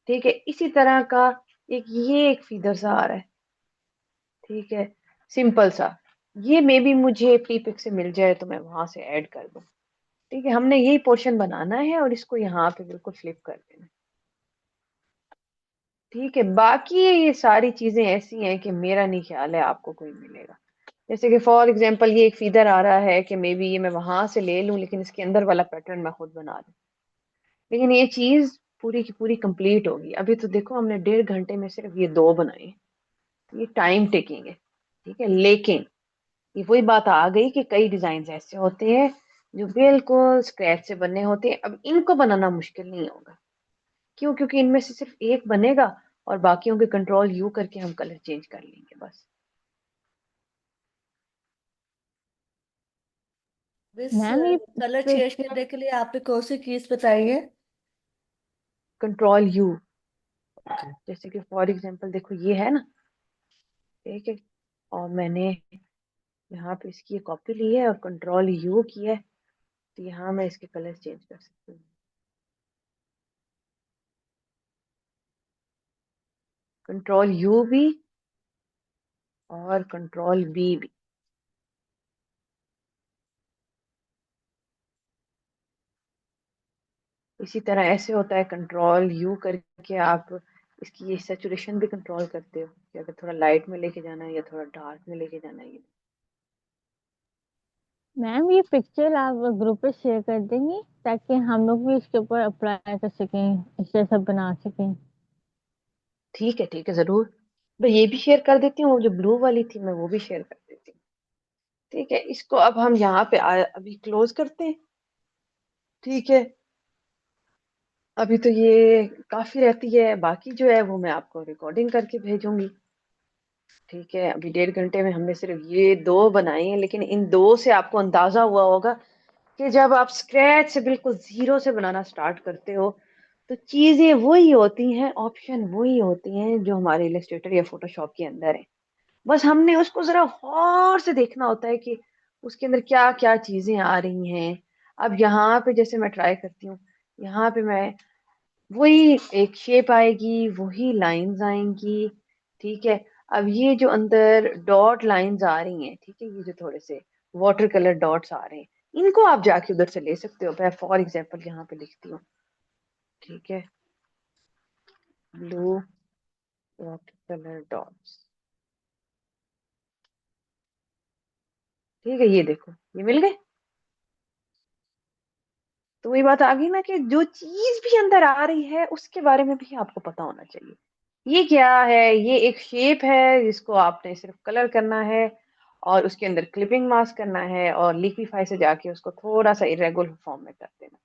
ठीक है। इसी तरह का एक फीदर सा आ रहा है, ठीक है, सिंपल सा। ये मे बी मुझे प्रीपिक से मिल जाए तो मैं वहां से ऐड कर दूं, ठीक है। हमने यही पोर्शन बनाना है और इसको यहाँ पे बिल्कुल फ्लिप कर देना, ठीक है। बाकी ये सारी चीजें ऐसी हैं कि मेरा नहीं ख्याल है आपको कोई मिलेगा। जैसे कि फॉर एग्जांपल ये एक फीदर आ रहा है कि मे बी ये मैं वहां से ले लूं लेकिन इसके अंदर वाला पैटर्न मैं खुद बना दूं, लेकिन ये चीज पूरी की पूरी कंप्लीट होगी। अभी तो देखो हमने 1.5 घंटे में सिर्फ ये 2 बनाए, ये टाइम टेकिंग है, ठीक है। लेकिन ये वही बात आ गई कि कई डिजाइन ऐसे होते हैं जो बिल्कुल स्क्रैच से बने होते हैं। अब इनको बनाना मुश्किल नहीं होगा। क्यों? क्योंकि इनमें से सिर्फ एक बनेगा और बाकियों के कंट्रोल यू करके हम कलर चेंज कर लेंगे बस।
मिस,
मैम ये
कलर चेंज
पिक्चर।
करने के लिए आपने कौन सी कीज बताई है?
Control you. जैसे कि फॉर एग्जांपल देखो ये है ना, ठीक है, और मैंने यहाँ पे इसकी कॉपी ली है और कंट्रोल यू किया है, तो यहाँ मैं इसके कलर चेंज कर सकती हूँ। कंट्रोल यू भी और कंट्रोल बी भी। इसी तरह ऐसे होता है, कंट्रोल यू करके आप इसकी ये सेचुरेशन भी कंट्रोल करते हो कि अगर थोड़ा लाइट में लेके जाना है या थोड़ा डार्क में लेके जाना है।
मैम ये पिक्चर आप ग्रुप पे शेयर कर देंगी ताकि हम लोग भी इसके ऊपर अप्लाई कर सकें, इसे सब बना सकें।
ठीक है जरूर। मैं ये भी शेयर कर देती हूँ, वो जो ब्लू वाली थी मैं वो भी शेयर कर देती हूँ। ठीक है, इसको अब हम यहाँ पे अभी क्लोज करते हैं। ठीक है, अभी तो ये काफी रहती है, बाकी जो है वो मैं आपको रिकॉर्डिंग करके भेजूंगी। ठीक है, अभी 1.5 घंटे में हमने सिर्फ ये दो बनाए हैं, लेकिन इन दो से आपको अंदाजा हुआ होगा कि जब आप स्क्रैच से बिल्कुल जीरो से बनाना स्टार्ट करते हो तो चीजें वही होती हैं, ऑप्शन वही होती हैं जो हमारे इलस्ट्रेटर या फोटोशॉप के अंदर है। बस हमने उसको जरा गौर से देखना होता है कि उसके अंदर क्या क्या चीजें आ रही हैं। अब यहाँ पे जैसे मैं ट्राई करती हूँ, यहाँ पे मैं वही एक शेप आएगी, वही लाइंस आएंगी। ठीक है, अब ये जो अंदर डॉट लाइंस आ रही हैं, ठीक है, ये जो थोड़े से वाटर कलर डॉट्स आ रहे हैं, इनको आप जाके उधर से ले सकते हो। मैं फॉर एग्जांपल यहाँ पे लिखती हूँ, ठीक है, ब्लू वाटर कलर डॉट्स। ठीक है, ये देखो ये मिल गए। तो वही बात आ गई ना कि जो चीज भी अंदर आ रही है उसके बारे में भी आपको पता होना चाहिए। ये क्या है? ये एक शेप है जिसको आपने सिर्फ कलर करना है और उसके अंदर क्लिपिंग मास्क करना है और लिक्विफाई से जाके उसको थोड़ा सा इरेगुलर फॉर्म में कर देना।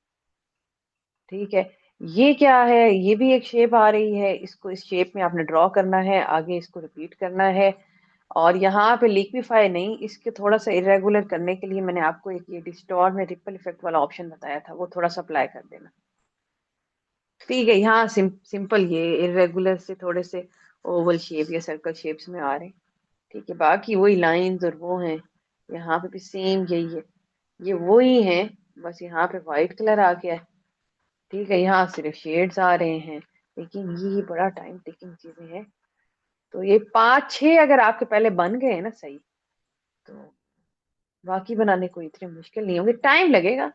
ठीक है, ये क्या है? ये भी एक शेप आ रही है, इसको इस शेप में आपने ड्रॉ करना है, आगे इसको रिपीट करना है। और यहाँ पे लिक्विफाई नहीं, इसके थोड़ा सा इरेगुलर करने के लिए मैंने आपको एक ये डिस्टॉर्ट में रिपल इफेक्ट वाला ऑप्शन बताया था, वो थोड़ा सा अप्लाई कर देना। ठीक है, यहाँ सिंपल ये इरेगुलर से थोड़े से ओवल शेप या सर्कल शेप्स में आ रहे हैं। ठीक है, बाकी वही लाइंस और वो हैं। यहाँ पे भी सेम यही है, ये वही है, बस यहाँ पे वाइट कलर आ गया है। ठीक है, यहाँ सिर्फ शेड्स आ रहे हैं, लेकिन ये बड़ा टाइम टेकिंग चीजें हैं। तो ये 5-6 अगर आपके पहले बन गए हैं ना सही, तो बाकी बनाने को इतने मुश्किल नहीं होंगे, टाइम लगेगा।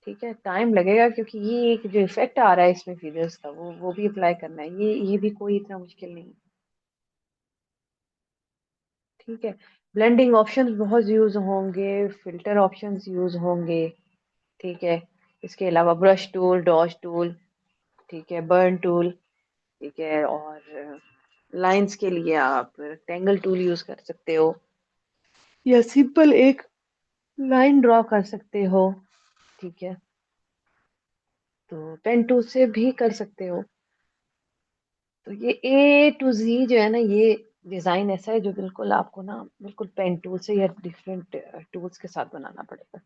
ठीक है, टाइम लगेगा क्योंकि ये एक जो इफेक्ट आ रहा है इसमें फिगर्स का, वो भी अप्लाई करना है, ये भी कोई इतना मुश्किल नहीं है। ठीक है, ब्लेंडिंग ऑप्शंस बहुत यूज होंगे, फिल्टर ऑप्शंस यूज होंगे। ठीक है, इसके अलावा ब्रश टूल, डॉज टूल, ठीक है, बर्न टूल, ठीक है, और लाइंस के लिए आप रेक्टेंगल टूल यूज कर सकते हो या सिंपल एक लाइन ड्रॉ कर सकते हो। ठीक है, तो पेन टूल से भी कर सकते हो। तो ये A to Z जो है ना, ये डिजाइन ऐसा है जो बिल्कुल आपको ना बिल्कुल पेन टूल से या डिफरेंट टूल्स के साथ बनाना पड़ेगा।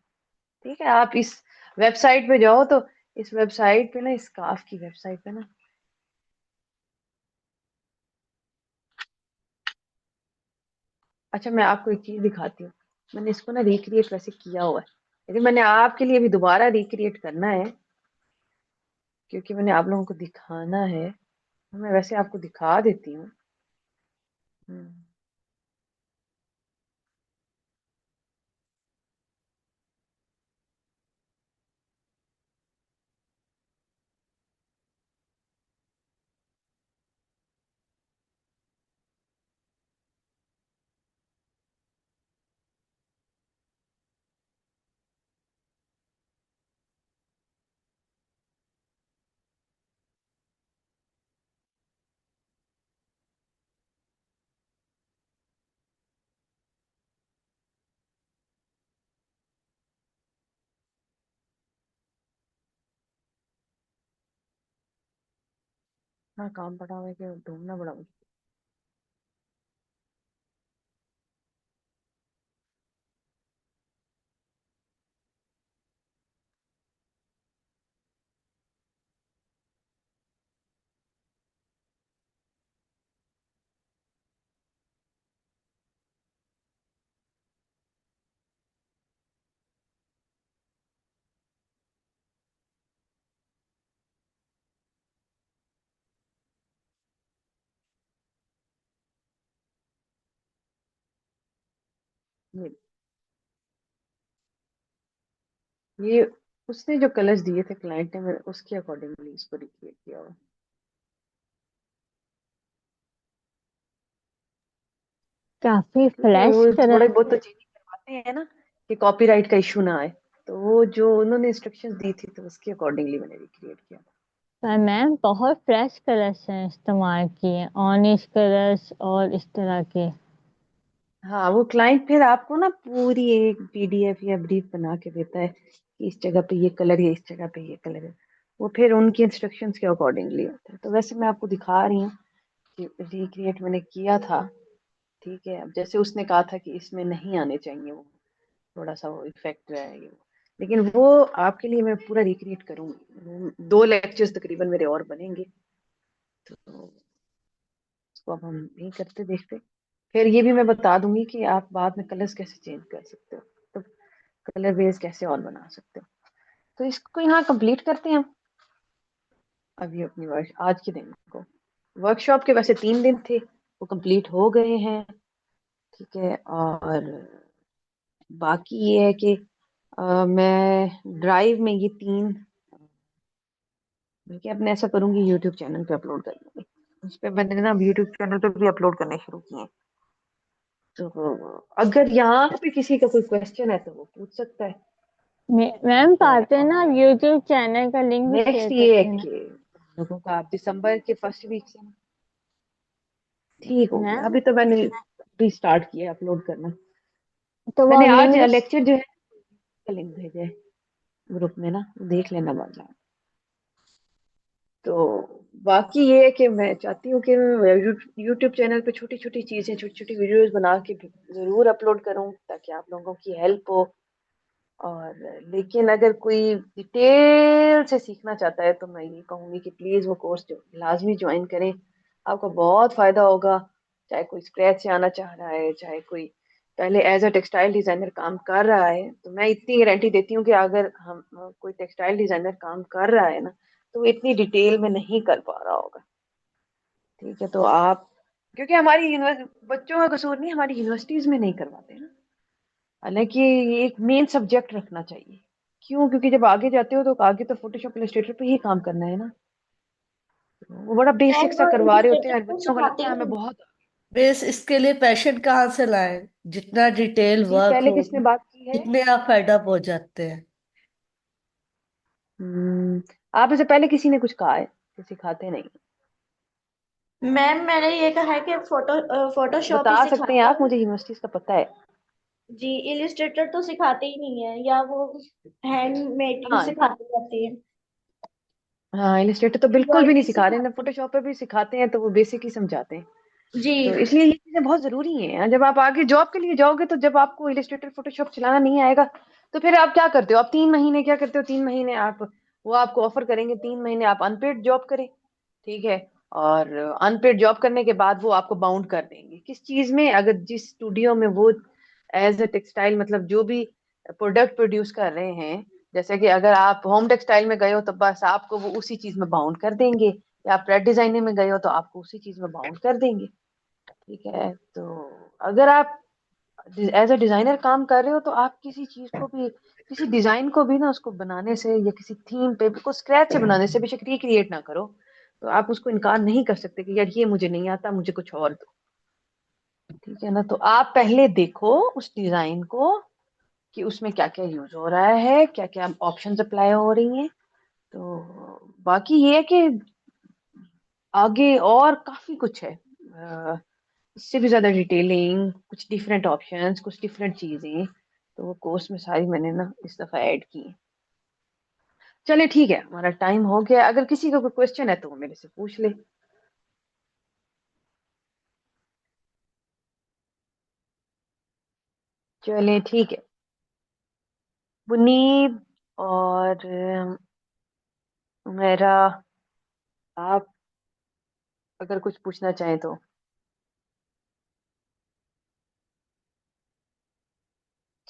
ठीक है, आप इस वेबसाइट पे जाओ तो इस वेबसाइट पे ना, इस काफ की वेबसाइट पे ना, अच्छा मैं आपको एक चीज दिखाती हूँ। मैंने इसको ना रिक्रिएट वैसे किया हुआ है, लेकिन मैंने आपके लिए भी दोबारा रिक्रिएट करना है क्योंकि मैंने आप लोगों को दिखाना है। मैं वैसे आपको दिखा देती हूँ। हम्म, हाँ, काम पड़ा हुआ है कि ढूंढना पड़ा मुझे। ये ये उसने जो कलर्स दिए थे क्लाइंट ने, मैंने उसके अकॉर्डिंगली इसको रिक्रिएट किया हुआ।
काफी
क्योंकि
फ्लैश
वो
कलर।
थोड़े बहुत तो चेंज करवाते हैं ना, कि कॉपीराइट का इशू ना आए। तो वो जो उन्होंने इंस्ट्रक्शंस दी थी तो उसके अकॉर्डिंगली मैंने रिक्रिएट किया।
पर मैम बहुत फ्रेश कलर्स हैं इस्तेमाल किए, ऑनिश कलर्स और इस तरह के।
हाँ, वो क्लाइंट फिर आपको ना पूरी एक पीडीएफ या ब्रीफ बना के देता है कि इस जगह पे ये कलर है, इस जगह पे ये कलर है। वो फिर उनकी इंस्ट्रक्शंस के अकॉर्डिंगली होता है। तो वैसे मैं आपको दिखा रही हूँ कि रिक्रिएट मैंने किया था। ठीक है, अब जैसे उसने कहा था कि इसमें नहीं आने चाहिए वो, थोड़ा सा वो इफेक्ट रहेगी वो, लेकिन वो आपके लिए मैं पूरा रिक्रिएट करूंगी। 2 लेक्चर्स तकरीबन मेरे और बनेंगे, तो उसको अब हम नहीं करते देखते। फिर ये भी मैं बता दूंगी कि आप बाद में कलर्स कैसे चेंज कर सकते हो, तो कलर बेस कैसे और बना सकते हो। तो इसको यहाँ कंप्लीट करते हैं हम अभी अपनी वर्क आज के दिन को। वर्कशॉप के वैसे 3 दिन थे, वो कंप्लीट हो गए हैं। ठीक है, और बाकी ये है कि मैं ड्राइव में ये 3, बल्कि अब मैं ऐसा करूंगी यूट्यूब चैनल पे अपलोड कर दूंगी। उस पे मैंने ना यूट्यूब चैनल पे भी अपलोड करने शुरू किए हैं। तो अगर यहाँ पे किसी का कोई क्वेश्चन है तो वो पूछ सकता है।
मैम
ठीक है,
पाते हैं ना,
और
यूट्यूब चैनल का लिंक भी शेयर
नेक्स्ट
कर
ये है
देना।
कि लोगों का आप दिसंबर के फर्स्ट वीक से ठीक हो गया।
मैम
अभी तो मैंने भी स्टार्ट किया अपलोड करना।
तो वो
मैंने
आप
आज
लिंक।
लेक्चर जो है का लिंक भेजा है ग्रुप में ना, देख लेना बाद। तो बाकी ये है कि मैं चाहती हूँ कि मैं यूट्यूब चैनल पे छोटी छोटी चीजें, छोटी छोटी वीडियोस बना के जरूर अपलोड करूँ ताकि आप लोगों की हेल्प हो। और लेकिन अगर कोई डिटेल से सीखना चाहता है तो मैं ये कहूँगी कि प्लीज वो कोर्स जो लाजमी ज्वाइन करें। आपको बहुत फायदा होगा। चाहे कोई स्क्रैच से आना चाह रहा है, चाहे कोई पहले एज अ टेक्सटाइल डिजाइनर काम कर रहा है, तो मैं इतनी गारंटी देती हूँ कि अगर हम कोई टेक्सटाइल डिजाइनर काम कर रहा है ना, तो वो इतनी डिटेल में नहीं कर पा रहा होगा। ठीक है, तो आप, क्योंकि हमारी बच्चों का कसूर नहीं, हमारी यूनिवर्सिटीज में नहीं करवाते ना। हालांकि ये एक मेन सब्जेक्ट रखना चाहिए। क्यों? क्योंकि जब आगे जाते हो तो आगे तो फोटोशॉप इलस्ट्रेटर पे ही काम करना है ना। वो बड़ा
मैम
बेसिक सा
वो
करवा रहे होते
इलस्ट्रेटर
हैं,
तो
बच्चों को
सिखाते
लगता है
ही
हमें
नहीं।
बहुत।
बेस इसके लिए पैशन कहाँ से लाएं? जितना डिटेल
जी,
वर्क
पहले
हो
किसने बात की है?
उतने आप फेड अप हो जाते हैं।
आप इसे पहले किसी ने कुछ कहा है कि सिखाते नहीं?
मैम मैंने ये कहा है कि फोटोशॉप ही
बता सकते हैं
सिखाते
आप?
हैं।
मुझे यूनिवर्सिटीज का पता है।
जी, इलिस्ट्रेटर तो सिखाते ही नहीं है, या वो हैंड मेकिंग
हाँ,
सिखाती रहती है।
हाँ, इलस्ट्रेटर तो बिल्कुल भी नहीं
एम्ब्रॉयडरी
सिखा रहे हैं ना,
सिखाती
फोटोशॉप पे भी सिखाते हैं तो वो बेसिक ही समझाते हैं।
है जी।
तो इसलिए ये चीजें बहुत जरूरी हैं। जब आप आगे जॉब के लिए जाओगे तो जब आपको इलस्ट्रेटर फोटोशॉप चलाना नहीं आएगा, तो फिर आप क्या करते हो? आप 3 महीने क्या करते हो? 3 महीने आप, वो आपको ऑफर करेंगे 3 महीने आप अनपेड जॉब करें। ठीक है, और अनपेड जॉब करने के बाद वो आपको बाउंड कर देंगे किस चीज में? अगर जिस स्टूडियो में वो एज ए टेक्सटाइल मतलब जो भी प्रोडक्ट प्रोड्यूस कर रहे हैं, जैसे कि अगर आप होम टेक्सटाइल में गए हो तो बस आपको वो उसी चीज में बाउंड कर देंगे, या आप रेड डिजाइनिंग में गए हो तो आपको उसी चीज में बाउंड कर देंगे। ठीक है, तो अगर आप एज अ डिजाइनर काम कर रहे हो तो आप किसी चीज को भी, किसी डिजाइन को भी ना, उसको बनाने से या किसी थीम पे को स्क्रैच से बनाने से, बेशक रिक्रिएट ना करो, तो आप उसको इनकार नहीं कर सकते कि यार ये मुझे नहीं आता, मुझे कुछ और दो। ठीक है ना, तो आप पहले देखो उस डिजाइन को कि उसमें क्या क्या यूज हो रहा है, क्या क्या ऑप्शंस अप्लाई हो रही हैं। तो बाकी ये है कि आगे और काफी कुछ है, इससे भी ज्यादा डिटेलिंग, कुछ डिफरेंट ऑप्शंस, कुछ डिफरेंट चीजें, तो वो कोर्स में सारी मैंने ना इस दफा ऐड की हैं। चले ठीक है, हमारा टाइम हो गया। अगर किसी का कोई क्वेश्चन है तो वो मेरे से पूछ ले। चले ठीक है, मुनीब और मेरा, आप अगर कुछ पूछना चाहें तो।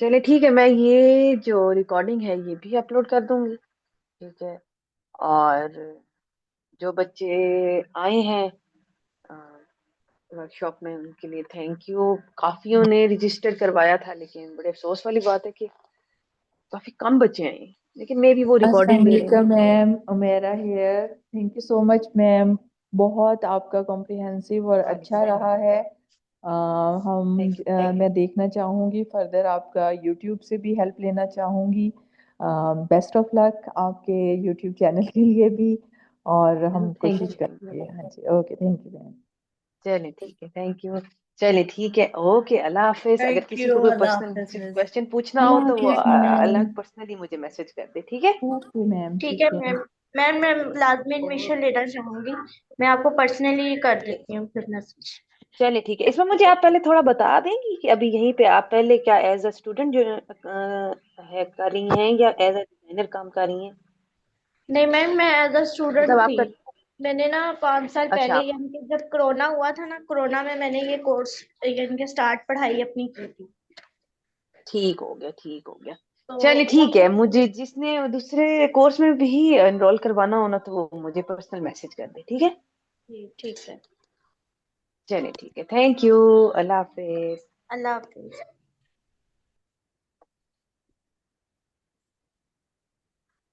चले ठीक है, मैं ये जो रिकॉर्डिंग है ये भी अपलोड कर दूंगी। ठीक है, और जो बच्चे आए हैं वर्कशॉप में, उनके लिए थैंक यू। काफियों ने रजिस्टर करवाया था, लेकिन बड़े अफसोस वाली बात है कि काफी कम बच्चे हैं, लेकिन मे भी वो रिकॉर्डिंग
अस्सलाम
दे रहे
वालेकुम
हैं।
Ma'am, Umera here. Thank you so much ma'am, बहुत आपका कॉम्प्रिहेंसिव और अच्छा रहा है।
Thank you, thank you.
मैं देखना चाहूँगी फर्दर, आपका यूट्यूब से भी हेल्प लेना चाहूँगी। बेस्ट ऑफ लक आपके यूट्यूब चैनल के लिए भी, और हम
थैंक
कोशिश
यू, थैंक यू।
करेंगे। हाँ जी, ओके, थैंक यू मैम।
चले ठीक है, थैंक यू। चले ठीक है, ओके, अल्लाह हाफिज। अगर
थैंक
किसी
यू,
को कोई
अल्लाह
पर्सनल
हाफिज मिस।
क्वेश्चन पूछना हो
अल्लाह
तो वो
हाफिज मैम।
अलग पर्सनली मुझे मैसेज कर दे, ठीक है?
ओके मैम,
ठीक है
ठीक है।
मैम। मैम मैं लाजमी
ओके,
एडमिशन लेना चाहूंगी। मैं आपको पर्सनली कर देती हूँ फिर मैसेज।
चलिए ठीक है। इसमें मुझे आप पहले थोड़ा बता देंगी कि अभी यहीं पे आप पहले क्या एज अ स्टूडेंट जो है कर रही हैं, या एज अ डिजाइनर काम कर रही हैं?
नहीं मैम, मैं एज अ
मतलब
स्टूडेंट थी।
आपका,
मैंने ना 5 साल
अच्छा
पहले,
आप,
यानी कि जब कोरोना हुआ था ना, कोरोना में मैंने ये कोर्स यानी कि स्टार्ट पढ़ाई अपनी की थी।
ठीक हो गया, ठीक हो गया। चलिए
तो
ठीक है, मुझे जिसने दूसरे कोर्स में भी एनरोल करवाना होना तो वो मुझे पर्सनल मैसेज कर दे, ठीक है?
ठीक है।
चलिए ठीक है, thank you, Allah Hafiz.
Allah Hafiz.